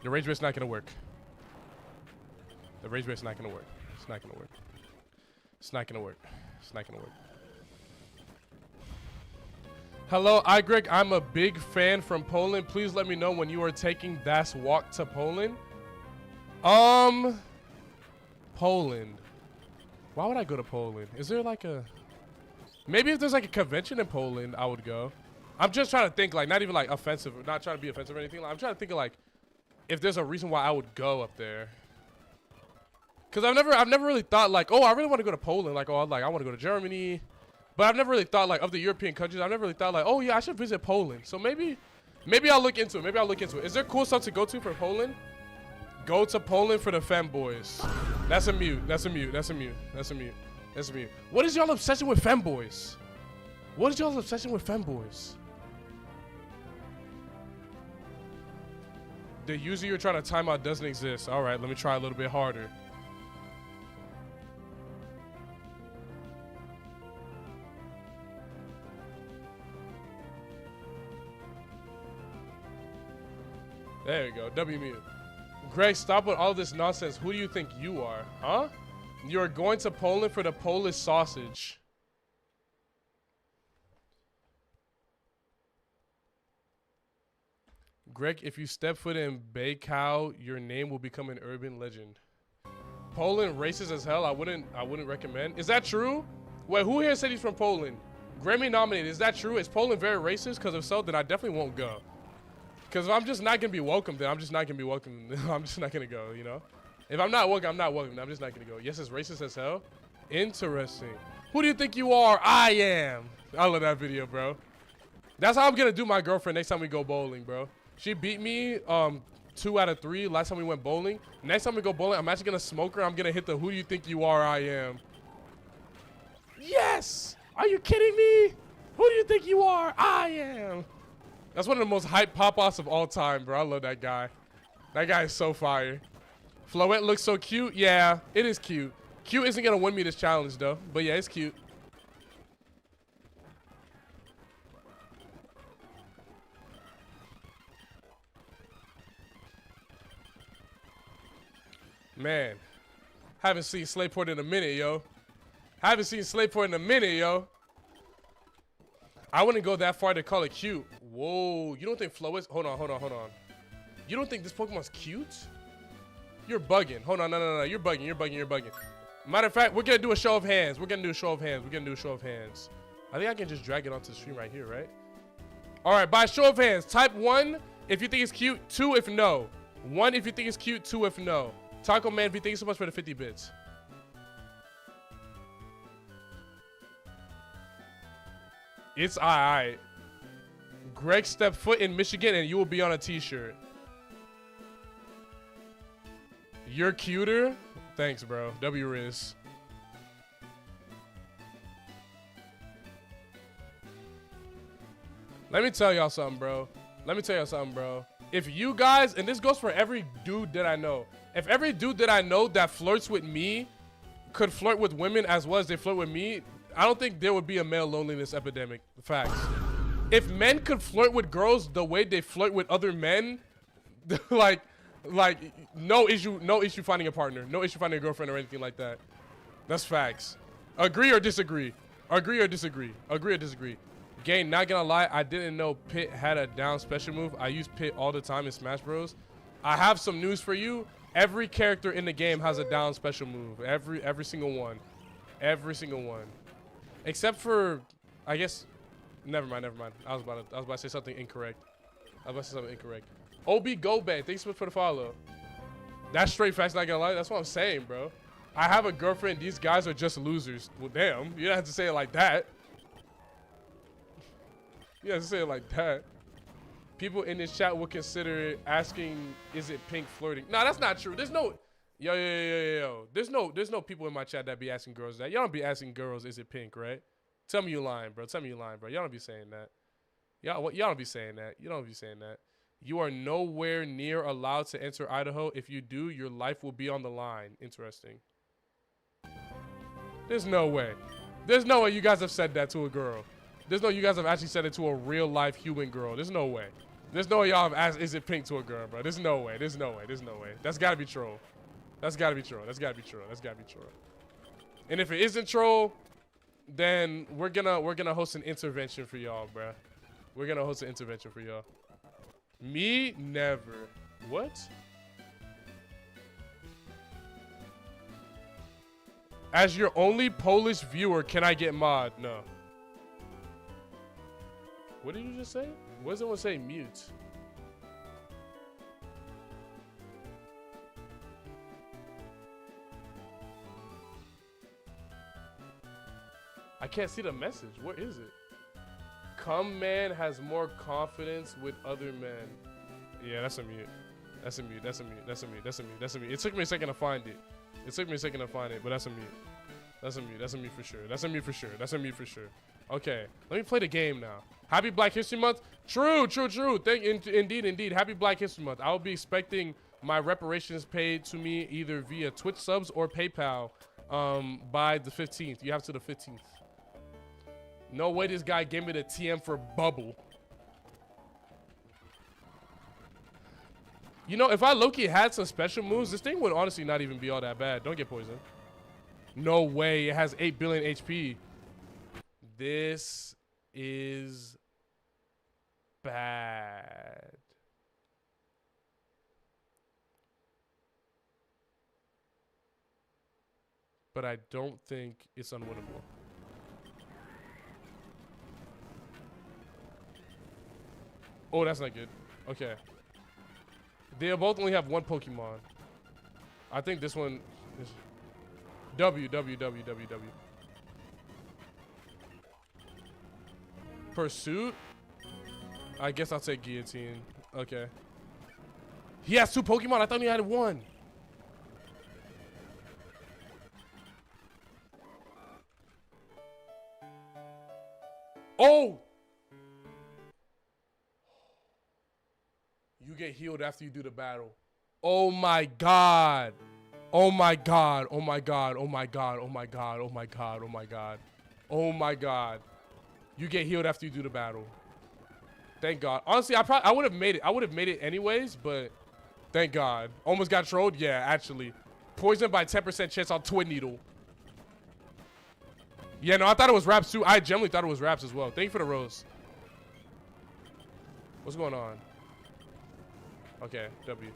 Speaker 1: The Rage Bait's not going to work. The Rage Bait's not going to work. It's not going to work. It's not going to work. It's not going to work. Hello, Greg. I'm a big fan from Poland. Please let me know when you are taking that walk to Poland. Poland. Why would I go to Poland? Is there like a... Maybe if there's like a convention in Poland, I would go. I'm just trying to think, like, not even like offensive, not trying to be offensive or anything. Like, I'm trying to think of like, if there's a reason why I would go up there. Cause I've never really thought like, oh, I really want to go to Poland. Like, oh, like I want to go to Germany. But I've never really thought like of the European countries. I've never really thought like, oh yeah, I should visit Poland. So maybe I'll look into it. Maybe I'll look into it. Is there cool stuff to go to for Poland? Go to Poland for the femboys. That's a mute. That's a mute. That's a mute. That's a mute. That's a mute. What is y'all obsession with femboys? What is y'all's obsession with femboys? The user you're trying to time out doesn't exist. All right, let me try a little bit harder. There you go. W mute. Greg, stop with all this nonsense. Who do you think you are? Huh? You're going to Poland for the Polish sausage. Greg, if you step foot in Baikal, your name will become an urban legend. Poland racist as hell. I wouldn't recommend. Is that true? Wait, who here said he's from Poland? Grammy nominated. Is that true? Is Poland very racist? Because if so, then I definitely won't go. Because if I'm just not gonna be welcome, then I'm just not gonna be welcome. I'm just not gonna go, you know? If I'm not welcome, I'm not welcome. I'm just not gonna go. Yes, it's racist as hell. Interesting. Who do you think you are? I am. I love that video, bro. That's how I'm gonna do my girlfriend next time we go bowling, bro. She beat me 2 out of 3 last time we went bowling. Next time we go bowling, I'm actually gonna smoke her. I'm gonna hit the who do you think you are? I am. Yes! Are you kidding me? Who do you think you are? I am. That's one of the most hype pop-offs of all time, bro. I love that guy. That guy is so fire. Floette looks so cute. Yeah, it is cute. Cute isn't gonna win me this challenge though, but yeah, it's cute. Man, haven't seen Slayport in a minute, yo. Haven't seen Slayport in a minute, yo. I wouldn't go that far to call it cute. Whoa, you don't think Floette? Hold on. You don't think this Pokemon's cute? You're bugging. Hold on, no. You're bugging. Matter of fact, we're gonna do a show of hands. I think I can just drag it onto the stream right here, right? All right, by show of hands, type 1 if you think it's cute, 2 if no. 1 if you think it's cute, 2 if no. Taco Man, thank you so much for the 50 bits. It's alright. Greg, step foot in Michigan and you will be on a t-shirt. You're cuter? Thanks, bro. W Riz. Let me tell y'all something, bro. If you guys, and this goes for every dude that I know, if every dude that I know that flirts with me could flirt with women as well as they flirt with me, I don't think there would be a male loneliness epidemic. Facts. If men could flirt with girls the way they flirt with other men, like no issue finding a partner, no issue finding a girlfriend or anything like that. That's facts. Agree or disagree? Gang, not gonna lie, I didn't know Pit had a down special move. I use Pit all the time in Smash Bros. I have some news for you. Every character in the game has a down special move. Every single one. Except for, I guess, never mind. I was about to say something incorrect. OB Gobet, thanks so much for the follow. That's straight facts, not gonna lie. That's what I'm saying, bro. I have a girlfriend. These guys are just losers. Well, damn, you don't have to say it like that. You have to say it like that. People in this chat will consider it asking, is it pink flirting? Nah, that's not true. There's no, yo. There's no people in my chat that be asking girls that. Y'all don't be asking girls, is it pink, right? Tell me you lying, bro. Y'all don't be saying that. Y'all don't be saying that. You are nowhere near allowed to enter Idaho. If you do, your life will be on the line. Interesting. There's no way you guys have said that to a girl. There's no you guys have actually said it to a real life human girl. There's no way. Y'all have asked, is it pink to a girl, bro? There's no way. That's gotta be troll. And if it isn't troll, then we're gonna host an intervention for y'all, bro. Me? Never. What? As your only Polish viewer, can I get mod? No. What did you just say? What does someone say? Mute. I can't see the message. Where is it? Come man has more confidence with other men. Yeah, that's a mute. That's a mute. It took me a second to find it. But that's a mute. That's a mute for sure. Okay, let me play the game now. Happy Black History Month. True. Indeed. Happy Black History Month. I will be expecting my reparations paid to me either via Twitch subs or PayPal by the 15th. You have to the 15th. No way this guy gave me the TM for bubble. You know, if I low-key had some special moves, this thing would honestly not even be all that bad. Don't get poisoned. No way. It has 8 billion HP. This is bad. But I don't think it's unwinnable. Oh, that's not good. Okay. They both only have one Pokemon. I think this one is W. Pursuit? I guess I'll take Guillotine. Okay. He has 2 Pokemon. I thought he had 1. Oh! You get healed after you do the battle. Oh my god. Oh my god. Oh my god. Oh my god. Oh my god. Oh my god. Oh my god. Oh my god. You get healed after you do the battle. Thank God. Honestly, I would have made it. I would have made it anyways, but thank God. Almost got trolled? Yeah, actually. Poisoned by 10% chance on Twin Needle. Yeah, no, I thought it was Raps too. I genuinely thought it was Raps as well. Thank you for the rose. What's going on? Okay, W.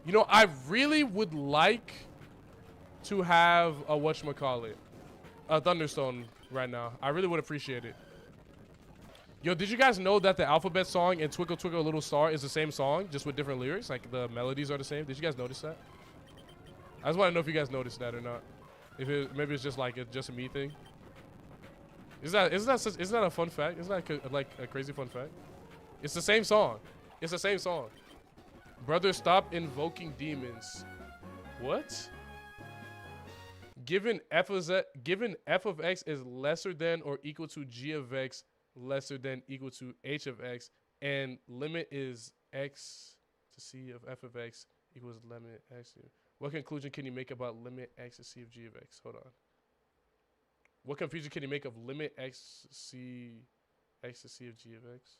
Speaker 1: You know, I really would like to have a whatchamacallit, a Thunderstone right now. I really would appreciate it. Yo, did you guys know that the alphabet song and Twinkle Twinkle Little Star is the same song, just with different lyrics? Like the melodies are the same. Did you guys notice that? I just want to know if you guys noticed that or not. If it, maybe it's just like just a me thing. Isn't that a fun fact? Isn't that like a crazy fun fact? It's the same song. It's the same song. Brother, stop invoking demons. What? Given f of x is lesser than or equal to g of x lesser than equal to h of x, and limit is x to c of f of x equals limit x. What conclusion can you make about limit x to c of g of x? Hold on. What confusion can you make of limit x to c of g of x?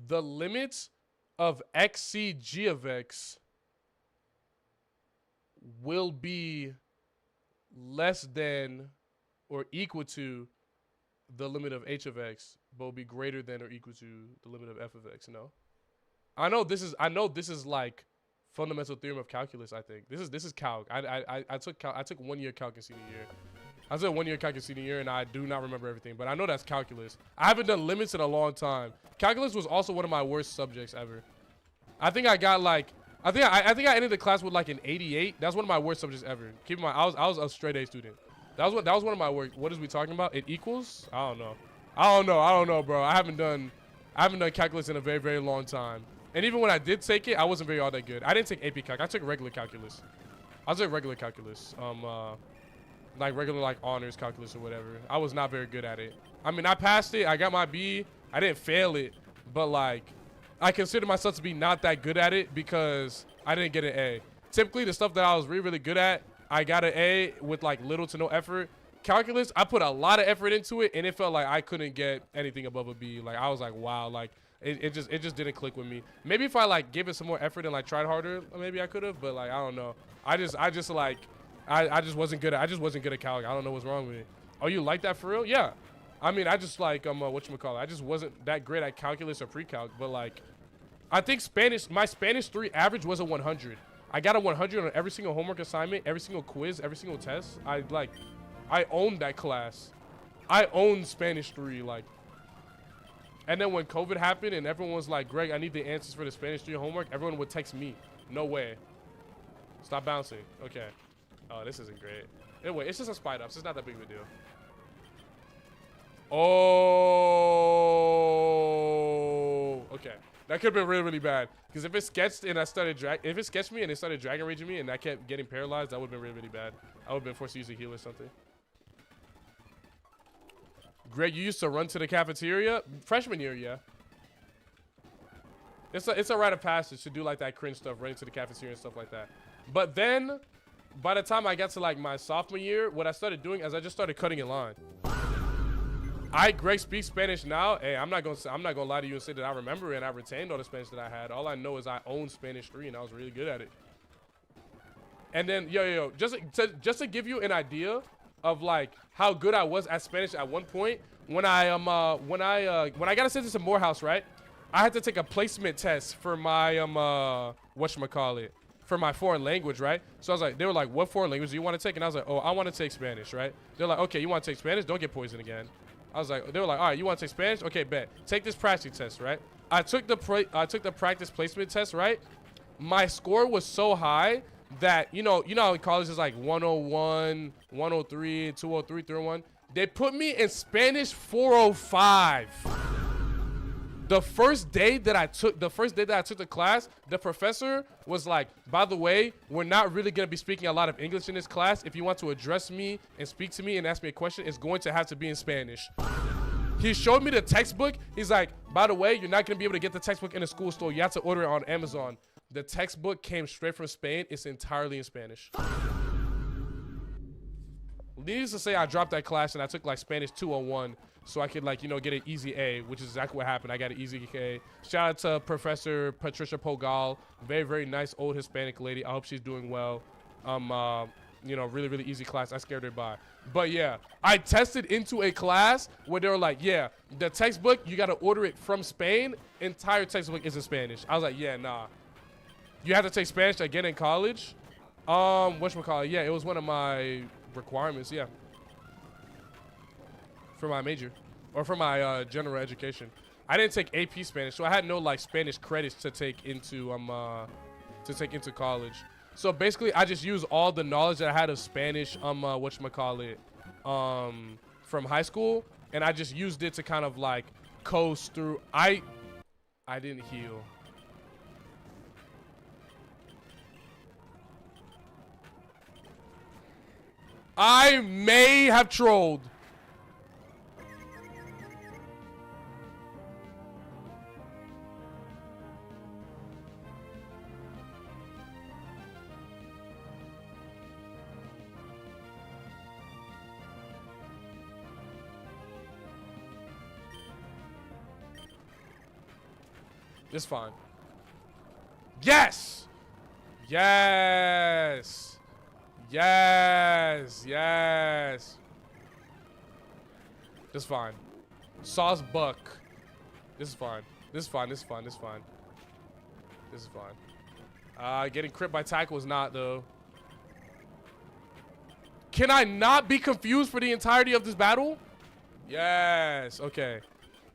Speaker 1: The limit of xc of x will be less than or equal to the limit of h of x, but will be greater than or equal to the limit of f of x. No, I know this is like fundamental theorem of calculus. I think this is calc. I took 1 year calc in senior year. I took 1 year calc in senior year, and I do not remember everything, but I know that's calculus. I haven't done limits in a long time. Calculus was also one of my worst subjects ever. I think I got like, I think I ended the class with like an 88. That's one of my worst subjects ever. Keep in mind, I was a straight A student. That was one of my worst. What is we talking about? It equals? I don't know, bro. I haven't done calculus in a very, very long time. And even when I did take it, I wasn't very all that good. I didn't take AP Calc. I took regular calculus. I took regular calculus. Like regular like honors calculus or whatever. I was not very good at it. I mean, I passed it. I got my B. I didn't fail it, but like I consider myself to be not that good at it because I didn't get an A. Typically, the stuff that I was really, really good at, I got an A with like little to no effort. Calculus, I put a lot of effort into it, and it felt like I couldn't get anything above a B. Like I was like, wow, like it just didn't click with me. Maybe if I like gave it some more effort and like tried harder, maybe I could have. But like I don't know. I just wasn't good at calc. I don't know what's wrong with me. Oh, you like that for real? Yeah. I mean, I just like whatchamacallit. I just wasn't that great at calculus or pre-calc, but like I think my Spanish 3 average was a 100. I got a 100 on every single homework assignment, every single quiz, every single test. I owned that class. I owned Spanish 3 like. And then when COVID happened and everyone was like, "Greg, I need the answers for the Spanish 3 homework," everyone would text me. No way. Stop bouncing. Okay. Oh, this isn't great. Anyway, it's just a spite ups. It's not that big of a deal. Oh, okay. That could have been really, really bad. Because if it sketched and I started if it sketched me and it started dragon raging me and I kept getting paralyzed, that would have been really, really bad. I would have been forced to use a heal or something. Greg, you used to run to the cafeteria? Freshman year, yeah. It's a rite of passage to do like that cringe stuff, right into the cafeteria and stuff like that. But then, by the time I got to like my sophomore year, what I started doing is I just started cutting in line. Greg, speak Spanish now. Hey, I'm not gonna lie to you and say that I remember it and I retained all the Spanish that I had. All I know is I owned Spanish 3 and I was really good at it. And then, just to give you an idea of like how good I was at Spanish at one point, when I got accepted to Morehouse, right? I had to take a placement test for my whatchamacallit, for my foreign language, right? So I was like, they were like, what foreign language do you want to take? And I was like, oh, I want to take Spanish, right? They're like, okay, you want to take Spanish? Don't get poisoned again. I was like, they were like, all right, you want to take Spanish? Okay, bet. Take this practice test, right? I took the practice placement test, right? My score was so high that, you know how in college is like 101, 103, 203, 301. They put me in Spanish 405. The first day that I took the class, the professor was like, by the way, we're not really going to be speaking a lot of English in this class. If you want to address me and speak to me and ask me a question, it's going to have to be in Spanish. He showed me the textbook. He's like, by the way, you're not going to be able to get the textbook in a school store. You have to order it on Amazon. The textbook came straight from Spain. It's entirely in Spanish. Needless to say, I dropped that class and I took like Spanish 201 so I could like, get an easy A, which is exactly what happened. I got an easy A. Shout out to Professor Patricia Pogal. Very, very nice old Hispanic lady. I hope she's doing well. Really, really easy class. I scared her by. But yeah, I tested into a class where they were like, yeah, the textbook, you got to order it from Spain. Entire textbook is in Spanish. I was like, yeah, nah. You have to take Spanish again in college? Whatchamacallit? Yeah, it was one of my requirements, yeah. For my major. Or for my general education. I didn't take AP Spanish, so I had no like Spanish credits to take into college. So basically I just used all the knowledge that I had of Spanish, from high school, and I just used it to kind of like coast through. I didn't heal. I may have trolled. It's fine. Yes! Yes! Yes! Yes! This is fine. Sauce Buck. This is fine. This is fine. This is fine. This is fine. This is fine. Getting crit by tackle is not, though. Can I not be confused for the entirety of this battle? Yes. Okay.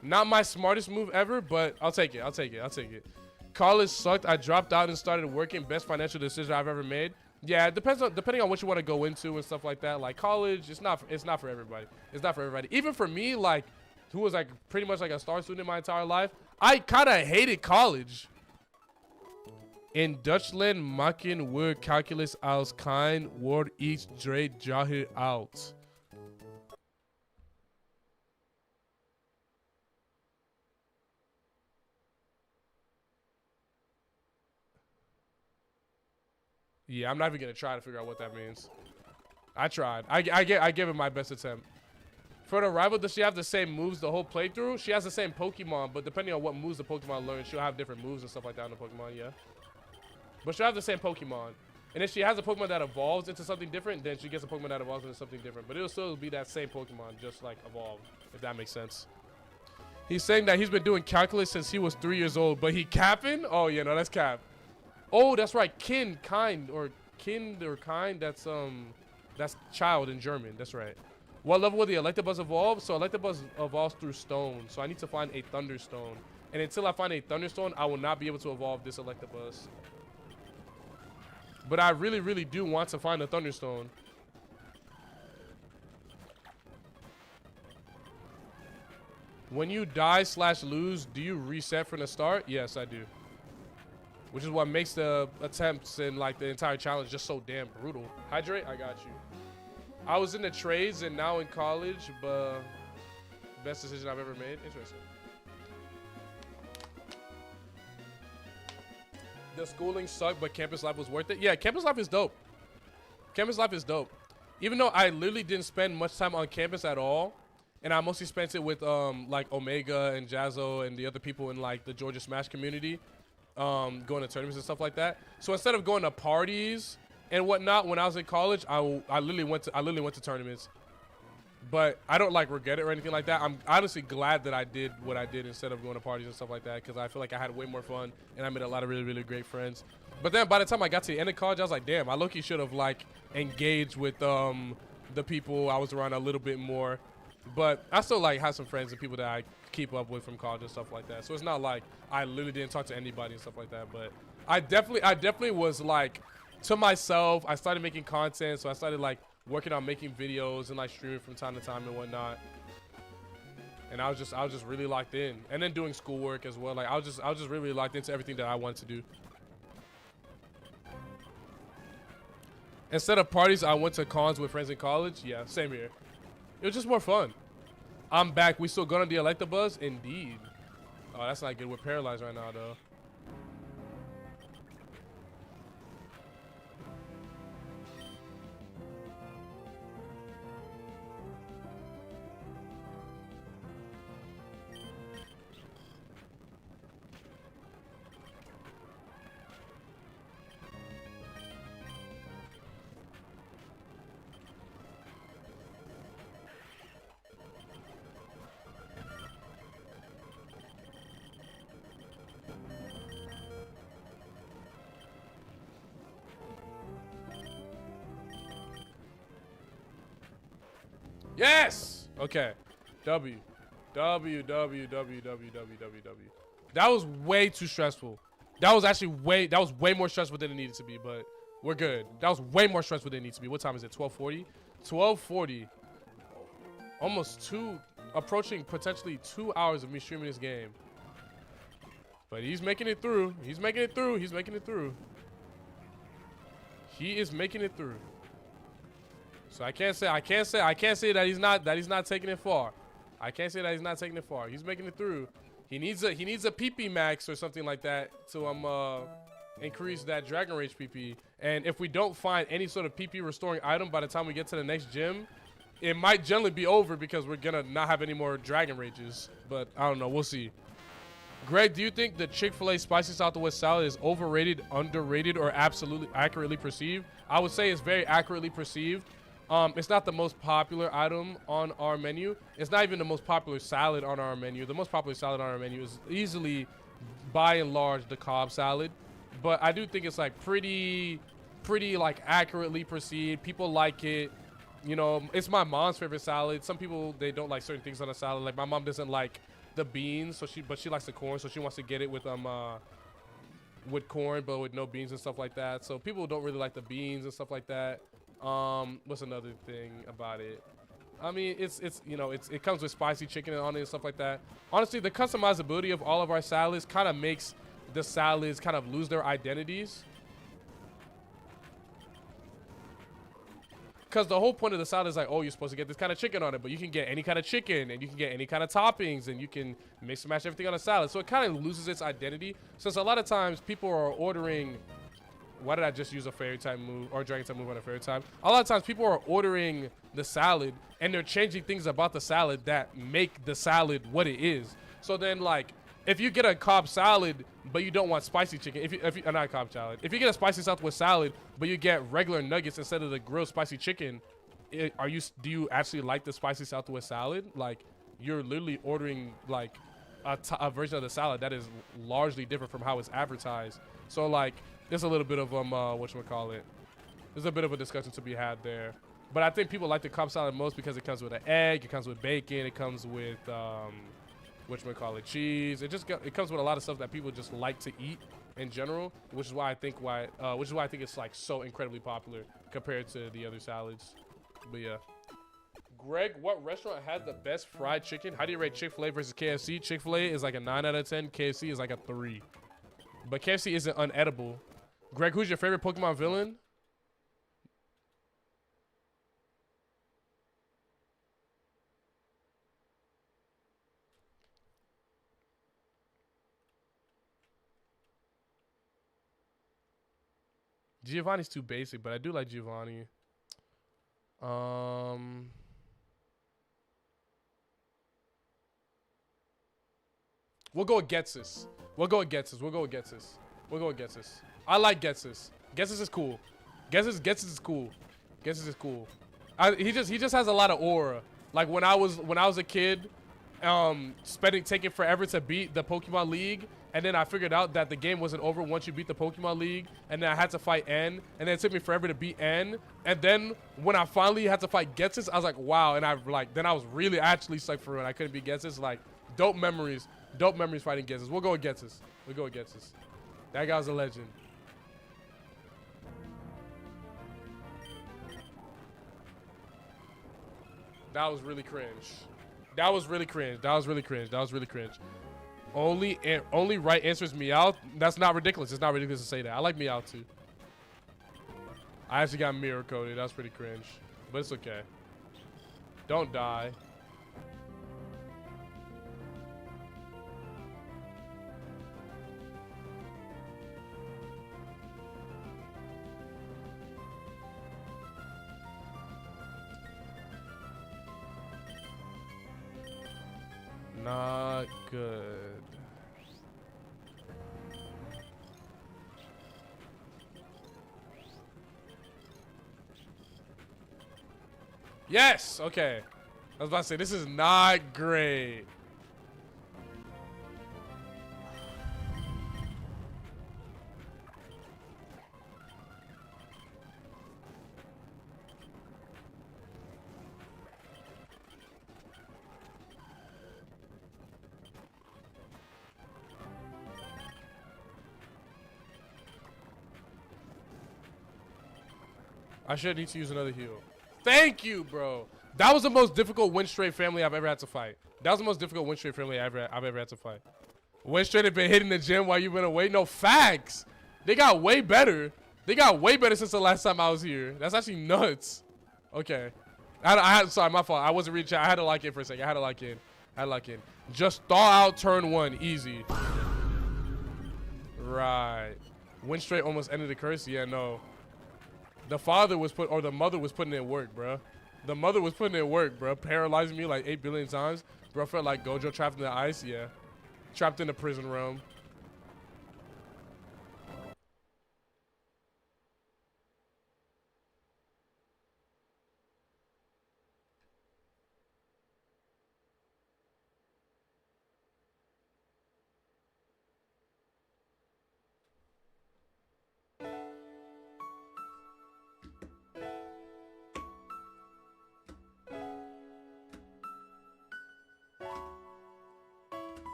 Speaker 1: Not my smartest move ever, but I'll take it. I'll take it. I'll take it. College sucked. I dropped out and started working. Best financial decision I've ever made. Yeah, it depends on depending on what you want to go into and stuff like that. Like college, it's not for everybody. It's not for everybody. Even for me, like, who was like pretty much like a star student my entire life, I kind of hated college. In Dutchland maken we calculus als kein woord iets dreht jahir out. Yeah, I'm not even gonna try to figure out what that means. I tried. I gave it my best attempt. For the rival, does she have the same moves the whole playthrough? She has the same Pokemon, but depending on what moves the Pokemon learns, she'll have different moves and stuff like that in the Pokemon, yeah. But she'll have the same Pokemon. And if she has a Pokemon that evolves into something different, then she gets a Pokemon that evolves into something different. But it'll still be that same Pokemon, just like evolved, if that makes sense. He's saying that he's been doing calculus since he was 3 years old, but he capping? Oh, yeah, no, that's cap. Oh, that's right. Kind, that's child in German. That's right. What level will the Electabuzz evolve? So Electabuzz evolves through stone. So I need to find a Thunderstone. And until I find a Thunderstone, I will not be able to evolve this Electabuzz. But I really, really do want to find a Thunderstone. When you die/lose, do you reset from the start? Yes, I do. Which is what makes the attempts and like the entire challenge just so damn brutal. Hydrate, I got you. I was in the trades and now in college, but best decision I've ever made. Interesting. The schooling sucked, but campus life was worth it. Yeah, campus life is dope. Campus life is dope. Even though I literally didn't spend much time on campus at all, and I mostly spent it with like Omega and Jazzo and the other people in like the Georgia Smash community, going to tournaments and stuff like that. So instead of going to parties and whatnot when I was in college, I literally went to tournaments. But I don't like regret it or anything like that. I'm honestly glad that I did what I did instead of going to parties and stuff like that, because I feel like I had way more fun and I made a lot of really, really great friends. But then by the time I got to the end of college, I was like, damn, I low-key should have like engaged with the people I was around a little bit more. But I still like have some friends and people that I keep up with from college and stuff like that. So it's not like I literally didn't talk to anybody and stuff like that. But I definitely was like to myself. I started making content, so I started like working on making videos and like streaming from time to time and whatnot. And I was just really locked in, and then doing schoolwork as well. Like I was just really locked into everything that I wanted to do. Instead of parties, I went to cons with friends in college. Yeah, same here. It was just more fun. I'm back. We still going on the Electabuzz? Indeed. Oh, that's not good. We're paralyzed right now, though. Yes! Okay. W. W, W, W, W, W, W, W. That was way too stressful. That was actually way more stressful than it needed to be, but we're good. That was way more stressful than it needs to be. What time is it? 12:40? 12:40. Almost approaching potentially 2 hours of me streaming this game. But he's making it through. He's making it through. He's making it through. He is making it through. So I can't say that he's not taking it far. I can't say that he's not taking it far. He's making it through. He needs a PP max or something like that to increase that Dragon Rage PP. And if we don't find any sort of PP restoring item by the time we get to the next gym, it might generally be over because we're gonna not have any more Dragon Rages. But I don't know. We'll see. Greg, do you think the Chick-fil-A spicy Southwest salad is overrated, underrated, or absolutely accurately perceived? I would say it's very accurately perceived. It's not the most popular item on our menu. It's not even the most popular salad on our menu. The most popular salad on our menu is easily, by and large, the Cobb salad. But I do think it's like pretty like accurately perceived. People like it. You know, it's my mom's favorite salad. Some people, they don't like certain things on a salad. Like my mom doesn't like the beans, but she likes the corn, so she wants to get it with corn, but with no beans and stuff like that. So people don't really like the beans and stuff like that. What's another thing about it? I mean, it comes with spicy chicken on it and stuff like that. Honestly, the customizability of all of our salads kind of makes the salads kind of lose their identities. Because the whole point of the salad is like, oh, you're supposed to get this kind of chicken on it, but you can get any kind of chicken, and you can get any kind of toppings, and you can mix and match everything on a salad. So it kind of loses its identity. Since a lot of times people are ordering, why did I just use a fairy time move or dragon time move on a fairy time? A lot of times people are ordering the salad, and they're changing things about the salad that make the salad what it is. So then, like, if you get a Cobb salad, but you don't want spicy chicken, if you not Cobb salad, if you get a spicy Southwest salad, but you get regular nuggets instead of the grilled spicy chicken, do you actually like the spicy Southwest salad? Like, you're literally ordering like a version of the salad that is largely different from how it's advertised. So like, there's a little bit of whatchamacallit. There's a bit of a discussion to be had there. But I think people like the Cobb salad most because it comes with an egg, it comes with bacon, it comes with cheese. It comes with a lot of stuff that people just like to eat in general, which is why I think it's like so incredibly popular compared to the other salads. But yeah. Greg, what restaurant has the best fried chicken? How do you rate Chick-fil-A versus KFC? Chick-fil-A is like a 9 out of 10. KFC is like a 3. But KFC isn't unedible. Greg, who's your favorite Pokemon villain? Giovanni's too basic, but I do like Giovanni. We'll go with Getsus. We'll go with Getsus. We'll go with Getsus. We'll go with Getsus. I like Getsus. Getsus is cool. Getsus is cool. Getsus is cool. He just has a lot of aura. Like when I was a kid, taking forever to beat the Pokemon League, and then I figured out that the game wasn't over once you beat the Pokemon League, and then I had to fight N, and then it took me forever to beat N, and then when I finally had to fight Getsus, I was like, wow, and I was really actually psyched for it. I couldn't beat Getsus. Like, dope memories fighting Getsus. We'll go with Getsus. We'll go with Getsus. That guy's a legend. That was really cringe. That was really cringe. That was really cringe. That was really cringe. Only right answer is Meow. That's not ridiculous. It's not ridiculous to say that. I like Meow too. I actually got mirror coded. That was pretty cringe. But it's okay. Don't die. Not good. Yes! Okay. I was about to say, this is not great. I should need to use another heal. Thank you, bro. That was the most difficult win straight family I've ever had to fight. That was the most difficult win straight family I've ever had to fight. Win straight have been hitting the gym while you've been away. No, facts. They got way better. They got way better since the last time I was here. That's actually nuts. Okay. Sorry, my fault. I wasn't reading chat. I had to lock in for a second. I had to lock in. Just thaw out turn 1. Easy. Right. Win straight almost ended the curse. Yeah, no. The mother was putting in work, bro. The mother was putting in work, bro. Paralyzing me like 8 billion times. Bro, felt like Gojo trapped in the ice. Yeah. Trapped in the prison realm.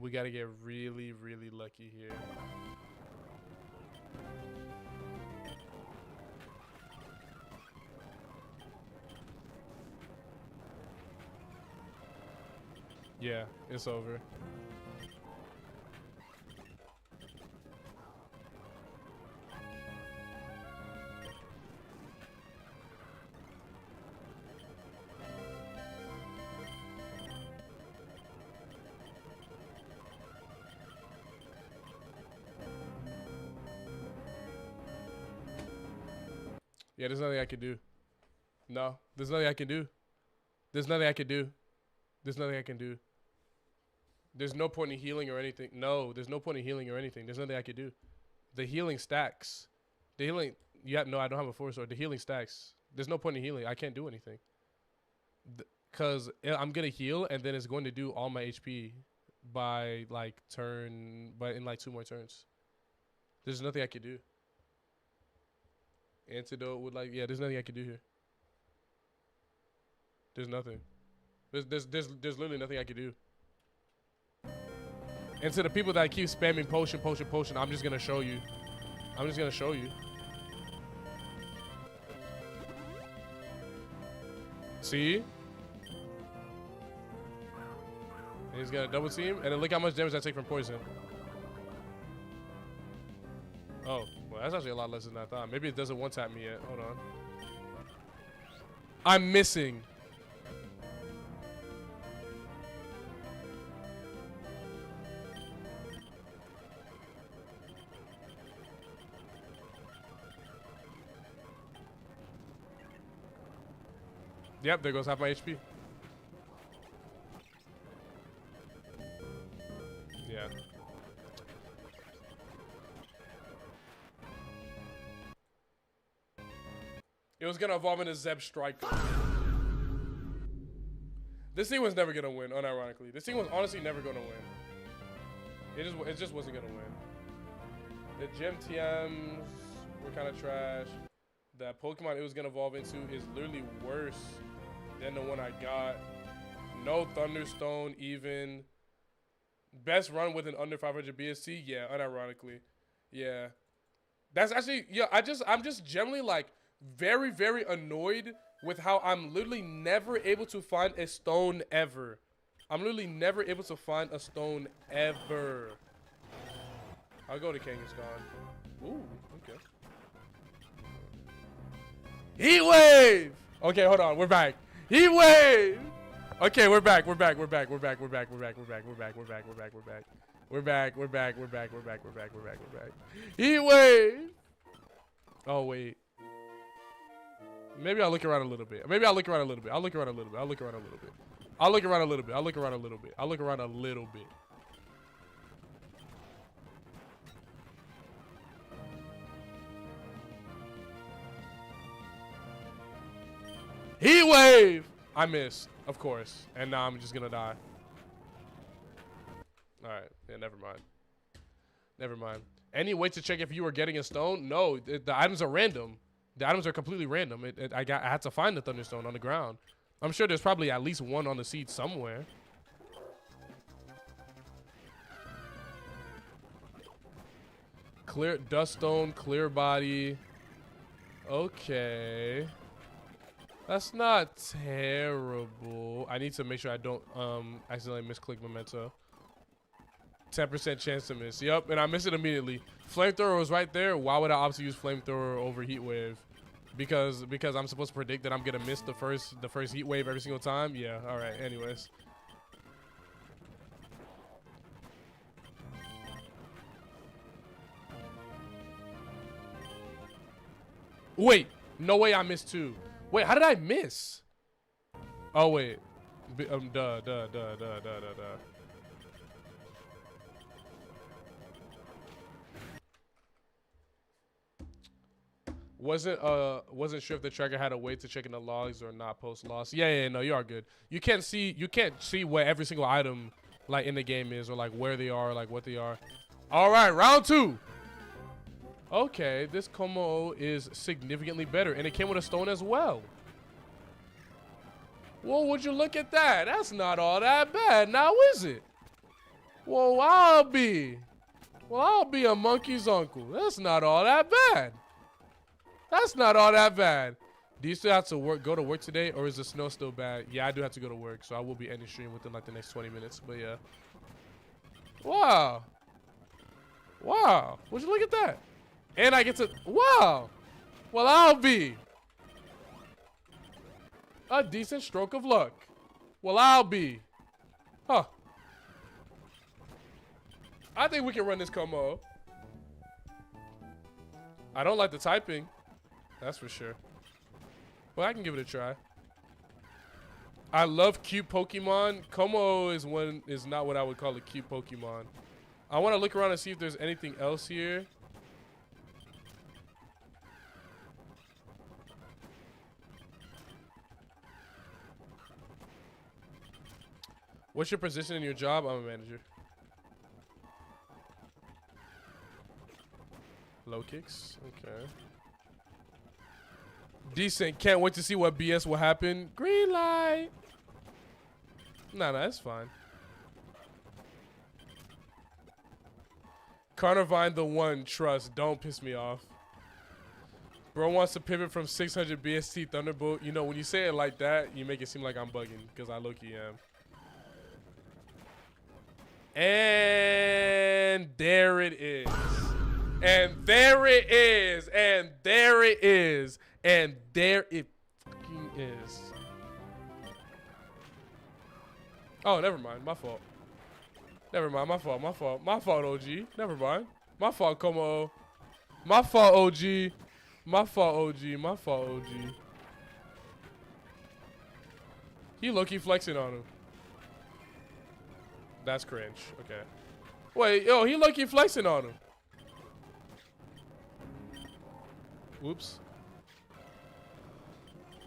Speaker 1: We gotta get really, really lucky here. Yeah, it's over. Yeah, there's nothing I can do. No, there's nothing I can do. There's nothing I can do. There's nothing I can do. There's no point in healing or anything. No, there's no point in healing or anything. There's nothing I can do. The healing stacks. The healing, yeah, no, I don't have a force sword. The healing stacks. There's no point in healing. I can't do anything. Because I'm going to heal, and then it's going to do all my HP by, like, in, like, 2 more turns. There's nothing I can do. Antidote would, like, yeah, there's nothing I can do here. There's nothing. There's literally nothing I can do. And to the people that keep spamming potion, I'm just going to show you. I'm just going to show you. See? And he's got a double team. And then look how much damage I take from poison. Oh, well, that's actually a lot less than I thought. Maybe it doesn't one-tap me yet. Hold on. I'm missing. Yep, there goes half my HP. Yeah. It was gonna evolve into Zeb Striker. This thing was never gonna win, unironically. This thing was honestly never gonna win. It just wasn't gonna win. The gym TMs were kind of trash. That Pokemon it was gonna evolve into is literally worse than the one I got. No Thunderstone even. Best run with an under 500 BST, yeah, unironically. Yeah. That's actually, yeah, I'm just generally like very, very annoyed with how I'm literally never able to find a stone ever. I'm literally never able to find a stone ever. I'll go to Kangaskhan. Ooh, okay. Heat Wave! Okay, hold on, we're back. Heat Wave! Okay, we're back. Heat Wave! Oh, wait. Maybe I'll look around a little bit. I'll look around a little bit. Heat Wave! I missed, of course. And now I'm just gonna die. Alright, yeah, never mind. Any way to check if you were getting a stone? No, the items are random. The items are completely random. I had to find the Thunderstone on the ground. I'm sure there's probably at least one on the seed somewhere. Clear Duststone, Clear Body. Okay. That's not terrible. I need to make sure I don't accidentally misclick Memento. 10% chance to miss. Yep, and I missed it immediately. Flamethrower was right there. Why would I opt to use Flamethrower over Heat Wave? Because I'm supposed to predict that I'm gonna miss the first Heat Wave every single time. Yeah. All right. Anyways. Wait. No way I missed two. Wait, how did I miss? Oh wait. Duh. Wasn't sure if the tracker had a way to check in the logs or not post loss. Yeah, no, you are good. You can't see what every single item like in the game is or like where they are, like what they are. All right, round 2. Okay, this Como is significantly better, and it came with a stone as well. Well, would you look at that? That's not all that bad, now is it? Well, I'll be a monkey's uncle. That's not all that bad. That's not all that bad. Do you still have to go to work today, or is the snow still bad? Yeah, I do have to go to work, so I will be ending stream within like the next 20 minutes. But yeah. Wow. Would you look at that? And I get to, wow. Well, I'll be a decent stroke of luck. Well, I'll be. Huh. I think we can run this Como. I don't like the typing. That's for sure. Well, I can give it a try. I love cute Pokemon. Como is not what I would call a cute Pokemon. I want to look around and see if there's anything else here. What's your position in your job? I'm a manager. Low kicks. Okay. Decent. Can't wait to see what BS will happen. Green light. Nah, that's fine. Carnivine the one. Trust. Don't piss me off. Bro wants to pivot from 600 BST Thunderbolt. You know, when you say it like that, you make it seem like I'm bugging, because I low-key am. And there it is. And there it is. And there it is. And there it fucking is. Oh, never mind. My fault. Never mind. My fault. My fault. My fault, OG. Never mind. My fault, Como. My fault, OG. My fault, OG. My fault, OG. He low-key flexing on him. That's cringe. Okay. Wait, yo, he low-key flexing on him. Whoops.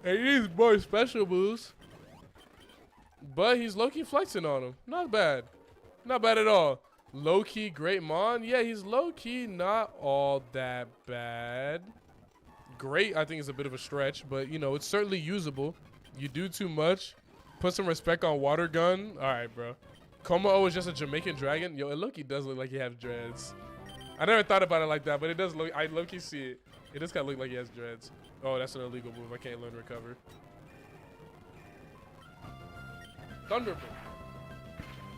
Speaker 1: Hey, he's more special moves. But he's low-key flexing on him. Not bad. Not bad at all. Low-key great Mon. Yeah, he's low-key not all that bad. Great, I think, is a bit of a stretch. But, you know, it's certainly usable. You do too much. Put some respect on Water Gun. All right, bro. Como is just a Jamaican dragon. Yo, it low-key does look like he has dreads. I never thought about it like that, but it does look. I low-key see it. It does kind of look like he has dreads. Oh, that's an illegal move. I can't learn recover. Thunderbolt.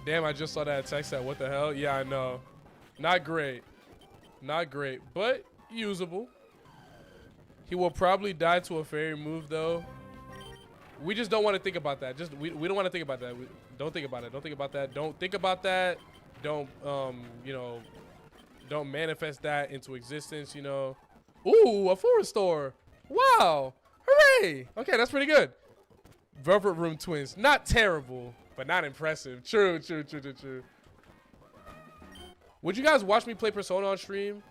Speaker 1: Damn, I just saw that text that. What the hell? Yeah, I know. Not great. Not great, but usable. He will probably die to a fairy move, though. We just don't want to think about that. Just we don't want to think about that. Don't think about it. Don't think about that. Don't think about that. Don't you know, don't manifest that into existence, you know. Ooh, a forest store. Wow. Hooray. Okay, that's pretty good. Velvet Room Twins. Not terrible, but not impressive. True. Would you guys watch me play Persona on stream?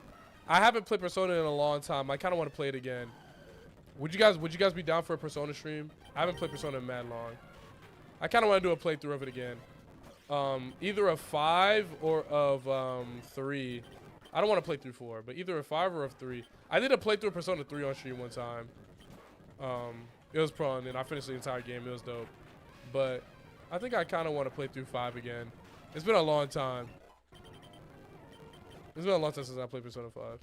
Speaker 1: I haven't played Persona in a long time. I kind of want to play it again. Would you guys be down for a Persona stream? I haven't played Persona in mad long. I kind of want to do a playthrough of it again. Either of 5 or of 3. I don't want to play through 4, but either of 5 or of 3. I did a playthrough of Persona 3 on stream one time. It was fun, and I finished the entire game. It was dope. But I think I kind of want to play through 5 again. It's been a long time. It's been a long time since I played Persona 5.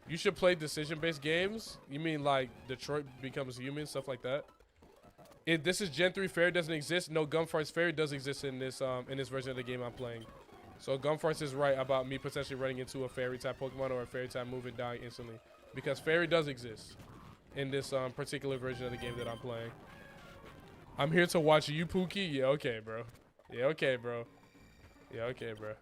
Speaker 1: You should play decision-based games? You mean like Detroit Becomes Human, stuff like that? This is Gen 3 Fairy doesn't exist. No, Gumfart's Fairy does exist in this version of the game I'm playing. So Gumfarts is right about me potentially running into a Fairy-type Pokemon or a Fairy-type move and dying instantly. Because Fairy does exist in this particular version of the game that I'm playing. I'm here to watch you, Pookie. Yeah, okay, bro. Yeah, okay, bro. Yeah, okay, bro.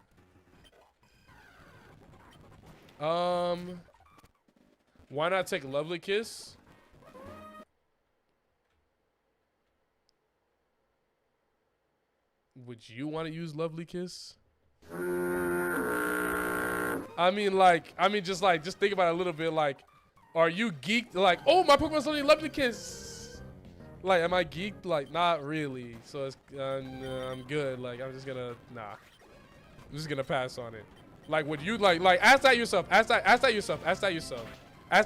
Speaker 1: Why not take Lovely Kiss? Would you want to use Lovely Kiss? I mean, just think about it a little bit. Like, are you geeked? Like, oh, my Pokemon's only Lovely Kiss. Like, am I geeked? Like, not really. So it's, I'm good. Like, I'm just gonna, nah. I'm just gonna pass on it. Like, would you like ask that yourself? Ask that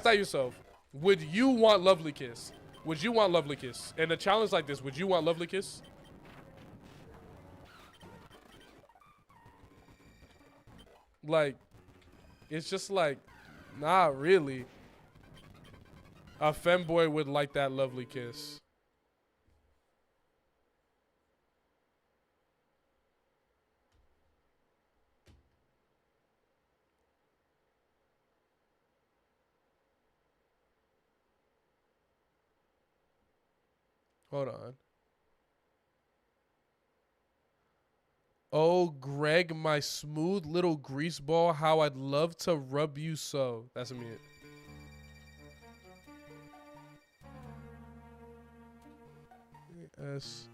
Speaker 1: yourself. Would you want Lovely Kiss? Would you want Lovely Kiss? And a challenge like this, would you want Lovely Kiss? Like, it's just like, not really. A femboy would like that Lovely Kiss. Hold on. Oh, Greg, my smooth little grease ball, how I'd love to rub you so. That's me. S-L-E-T-T-E-R.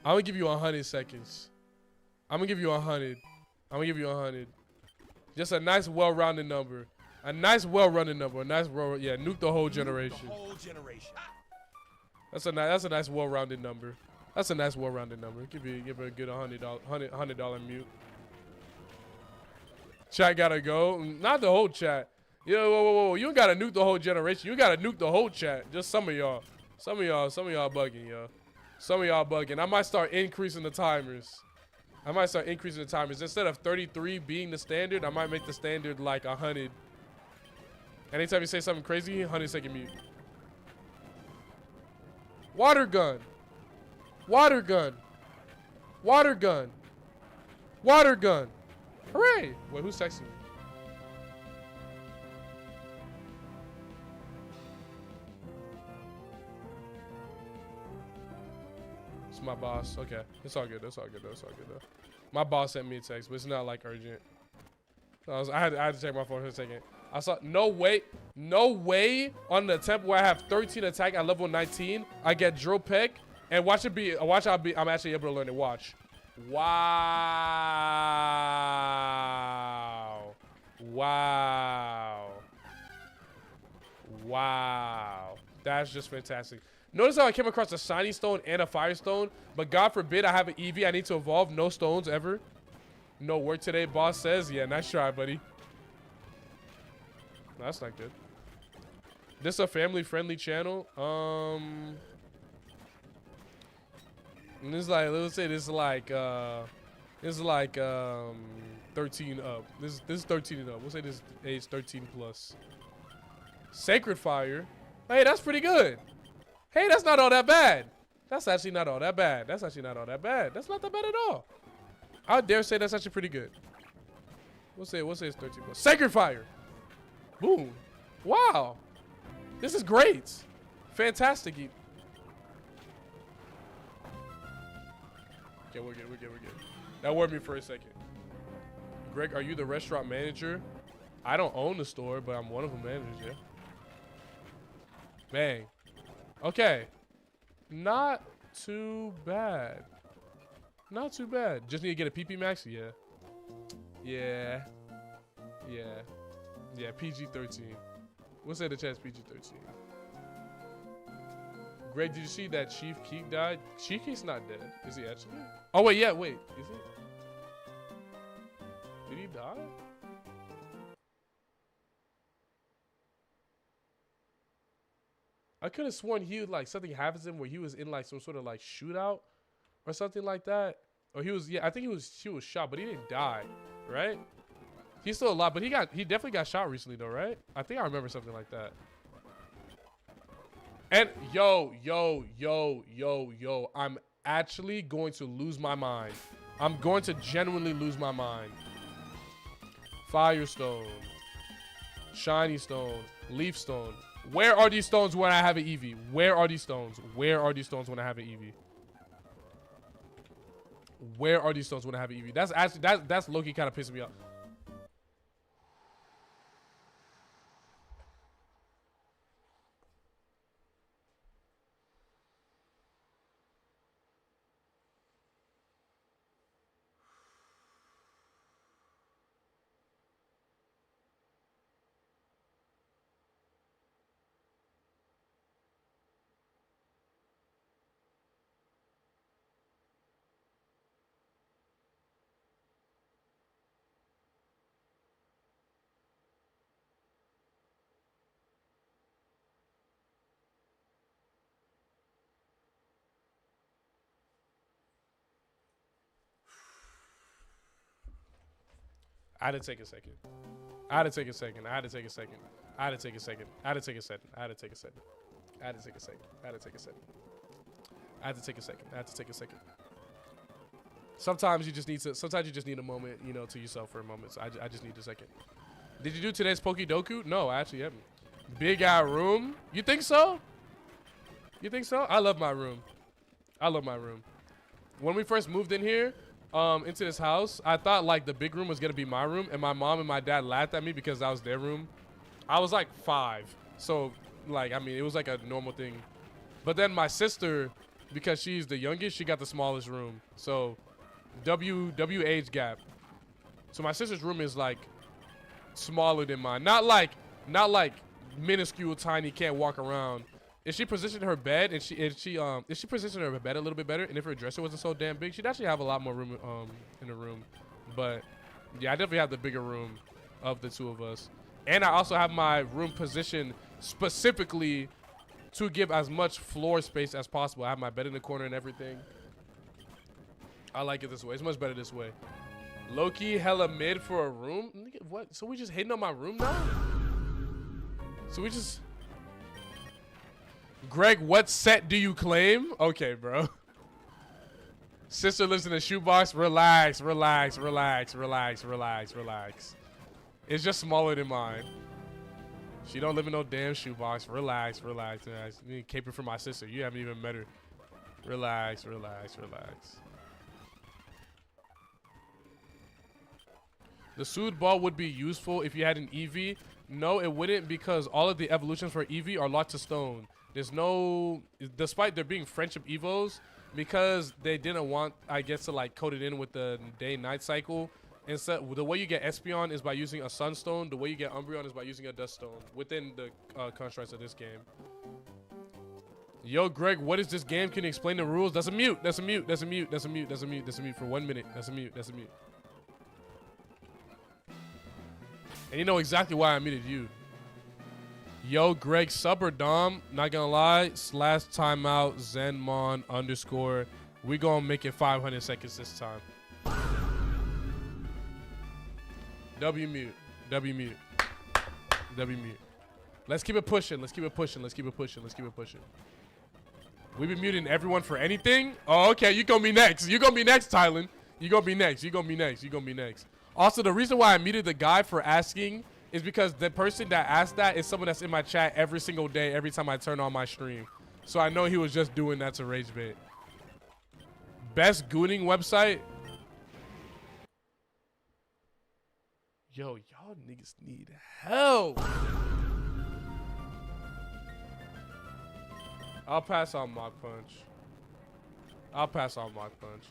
Speaker 1: I'm gonna give you 100 seconds. I'm gonna give you 100. Just a nice, well-rounded number. A nice, well-rounded number. Yeah, nuke the whole generation. That's a nice, well-rounded number. Give it a good $100 mute. Chat gotta go. Not the whole chat. Yo, whoa. You don't gotta nuke the whole generation. You gotta nuke the whole chat. Just some of y'all. Some of y'all bugging, yo. I might start increasing the timers. Instead of 33 being the standard, I might make the standard like 100. Anytime you say something crazy, 100-second mute. Water gun. Hooray! Wait, who's texting me? It's my boss. Okay. It's all good. That's all good. That's all good, though. My boss sent me a text, but it's not, like, urgent. So I had to check my phone for a second. I saw, no way on the attempt where I have 13 attack at level 19, I get drill peck, and I'm actually able to learn it. Watch. Wow. Wow. Wow. That's just fantastic. Notice how I came across a shiny stone and a fire stone, but God forbid I have an Eevee. I need to evolve. No stones ever. No work today, boss says. Yeah, nice try, buddy. No, that's not good. This a family-friendly channel. This is like, let's say this is like 13 up. This is 13 and up. We'll say this is age 13 plus. Sacred Fire. Hey, that's pretty good. Hey, that's not all that bad. That's actually not all that bad. That's actually not all that bad. That's not that bad at all. I dare say that's actually pretty good. We'll say it's 13 plus. Sacred Fire. Boom. Wow. This is great. Fantastic. Okay, we're good. That worried me for a second. Greg, are you the restaurant manager? I don't own the store, but I'm one of the managers, yeah. Bang. Okay. Not too bad. Not too bad. Just need to get a PP max? Yeah. Yeah. Yeah, PG-13. We'll say the chat's PG-13. Greg, did you see that Chief Keek died? Chief Keek's not dead. Is he actually? Oh, wait, yeah, wait. Is he? Did he die? I could have sworn he was like something happens to him where he was in like some sort of like shootout or something like that. Or he was, yeah, I think he was shot, but he didn't die, right? He's still alive, but he definitely got shot recently though, right? I think I remember something like that. And yo, I'm actually going to lose my mind. I'm going to genuinely lose my mind. Firestone, Shiny Stone, Leaf Stone. Where are these stones when I have an Eevee? Where are these stones? Where are these stones when I have an Eevee? Where are these stones when I have an Eevee? That's actually that's low-key kind of pissing me off. I had to take a second. I had to take a second. I had to take a second. I had to take a second. I had to take a second. I had to take a second. I had to take a second. I had to take a second. I had to take a second. I had to take a second. Sometimes you just need to. Sometimes you just need a moment, you know, to yourself for a moment. So I just need a second. Did you do today's Pokedoku? No, I actually haven't. Big eye room. You think so? You think so? I love my room. I love my room. When we first moved in here, into this house, I thought like the big room was gonna be my room, and my mom and my dad laughed at me because that was their room. I was like 5, so like I mean it was like a normal thing. But then my sister, because she's the youngest, she got the smallest room. So W age gap. So my sister's room is like smaller than mine. Not like minuscule, tiny, can't walk around. If she positioned her bed if she positioned her bed a little bit better, and if her dresser wasn't so damn big, she'd actually have a lot more room in the room. But yeah, I definitely have the bigger room of the two of us. And I also have my room positioned specifically to give as much floor space as possible. I have my bed in the corner and everything. I like it this way. It's much better this way. Low-key hella mid for a room? Nigga, what? So we just hitting on my room now? So we just... Greg, what set do you claim? Okay, bro. Sister lives in a shoebox. Relax, relax, relax, relax, relax, relax. It's just smaller than mine. She don't live in no damn shoebox. Relax, relax, relax. You need caper for my sister. You haven't even met her. Relax, relax, relax. The Soothe Ball would be useful if you had an EV. No, it wouldn't, because all of the evolutions for EV are locked to stone. There's no, despite there being friendship evos, because they didn't want, I guess, to like code it in with the day-night cycle. Instead, the way you get Espeon is by using a Sunstone. The way you get Umbreon is by using a Dust Stone within the constructs of this game. Yo, Greg, what is this game? Can you explain the rules? That's a mute. That's a mute. That's a mute. That's a mute. That's a mute. That's a mute for 1 minute. That's a mute. That's a mute. And you know exactly why I muted you. Yo, Greg, sub or Dom? Not gonna lie. / timeout Zenmon _ We gonna make it 500 seconds this time. W mute. W mute. W mute. Let's keep it pushing. Let's keep it pushing. Let's keep it pushing. Let's keep it pushing. We been muting everyone for anything? Oh, okay. You gonna be next. You gonna be next, Tylen. You gonna be next. You gonna be next. You gonna be next. Also, the reason why I muted the guy for asking is because the person that asked that is someone that's in my chat every single day, every time I turn on my stream. So I know he was just doing that to rage bait. Best gooning website? Yo, y'all niggas need help. I'll pass on Mach Punch. I'll pass on Mach Punch.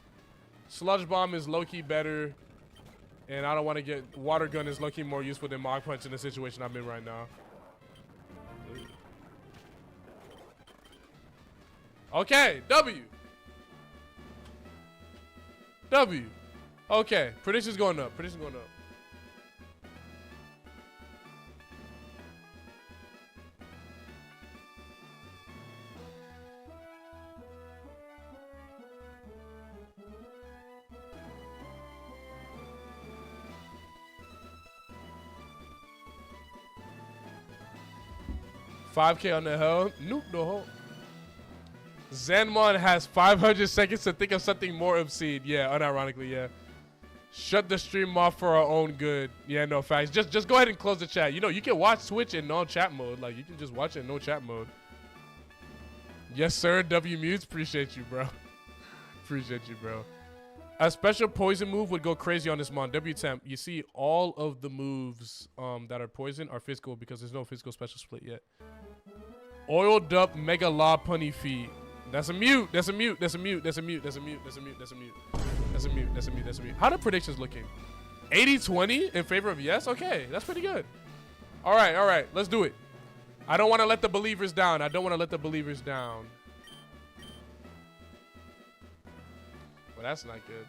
Speaker 1: Sludge Bomb is low-key better. And I don't want to get... Water Gun is low-key more useful than Mach Punch in the situation I'm in right now. Okay, W. W. Okay, predictions going up. Predictions going up. $5K on the hell. Nope, no hole. Zenmon has 500 seconds to think of something more obscene. Yeah, unironically, yeah. Shut the stream off for our own good. Yeah, no facts. Just go ahead and close the chat. You know, you can watch Twitch in no-chat mode. Like, you can just watch it in no-chat mode. Yes, sir. W mutes. Appreciate you, bro. Appreciate you, bro. A special poison move would go crazy on this mon. W temp. You see, all of the moves that are poison are physical because there's no physical special split yet. Oiled up Mega La Punny Feet. That's a mute. That's a mute. That's a mute. That's a mute. That's a mute. That's a mute. That's a mute. That's a mute. That's a mute. That's a mute. How the predictions looking? 80-20 in favor of yes? Okay, that's pretty good. All right, all right. Let's do it. I don't want to let the believers down. I don't want to let the believers down. Well, that's not good.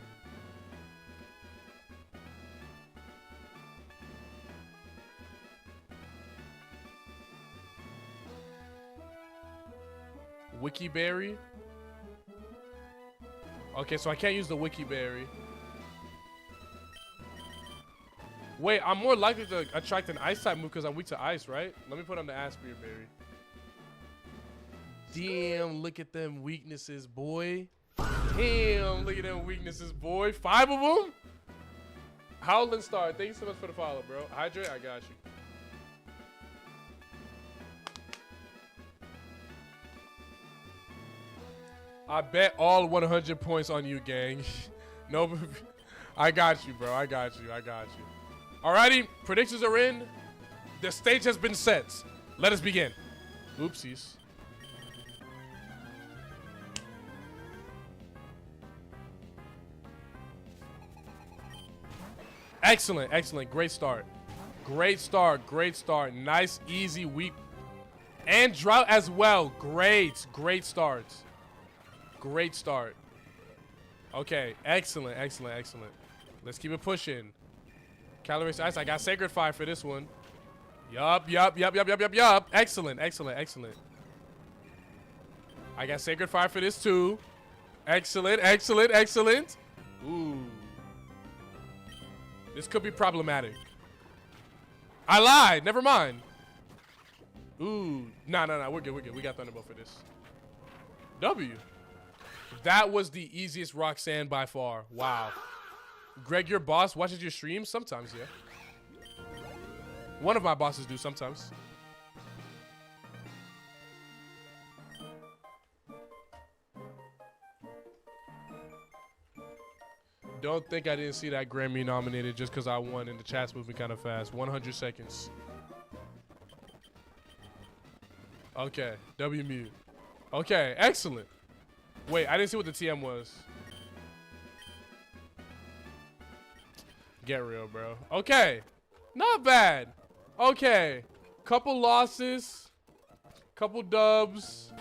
Speaker 1: Wikiberry. Okay, so I can't use the Wikiberry. Wait, I'm more likely to attract an ice type move because I'm weak to ice, right? Let me put on the Aspear Berry. Damn, look at them weaknesses, boy. Damn, look at them weaknesses, boy. 5 of them? Howling Star, thank you so much for the follow, bro. Hydrate, I got you. I bet all 100 points on you, gang. No, I got you, bro. I got you. I got you. Alrighty, predictions are in. The stage has been set. Let us begin. Oopsies. Excellent, excellent. Great start. Great start, great start. Nice, easy, weak. And drought as well. Great, great starts. Great start. Okay, excellent, excellent, excellent. Let's keep it pushing. Calories ice. I got Sacred Fire for this one. Yup. Excellent, excellent, excellent. I got Sacred Fire for this too. Excellent, excellent, excellent. Ooh. This could be problematic. I lied. Never mind. Ooh. Nah. We're good. We got Thunderbolt for this. W. That was the easiest Roxanne by far. Wow. Greg, your boss watches your streams? Sometimes, yeah. One of my bosses do sometimes. Don't think I didn't see that Grammy nominated just because I won and the chat's moving kind of fast. 100 seconds. Okay, W mute. Okay, excellent. Wait, I didn't see what the TM was. Get real, bro. Okay, not bad. Okay, couple losses, couple dubs.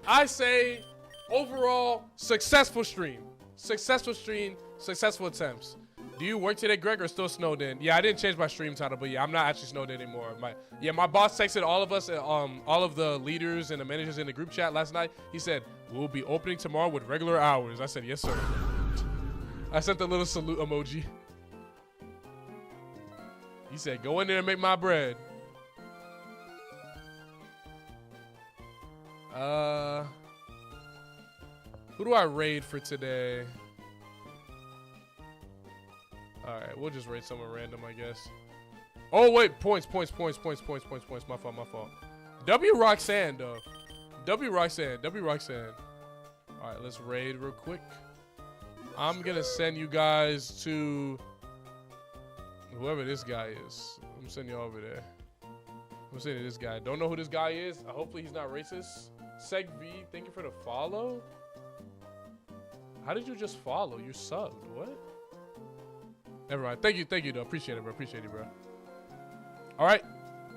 Speaker 1: I say overall successful stream. Successful stream, successful attempts. Do you work today, Greg, or still snowed in? Yeah, I didn't change my stream title, but yeah, I'm not actually snowed in anymore. My boss texted all of us, all of the leaders and the managers in the group chat last night. He said, we'll be opening tomorrow with regular hours. I said, yes, sir. I sent the little salute emoji. He said, go in there and make my bread. Who do I raid for today? All right, we'll just raid someone random, I guess. Oh, wait, points. My fault. W Roxanne, though. W Roxanne. All right, let's raid real quick. I'm going to send you guys to whoever this guy is. I'm sending you over there. I'm sending this guy. Don't know who this guy is. Hopefully he's not racist. Seg V, thank you for the follow. How did you just follow? You subbed. What? Never mind. Thank you, though. Appreciate it, bro. All right.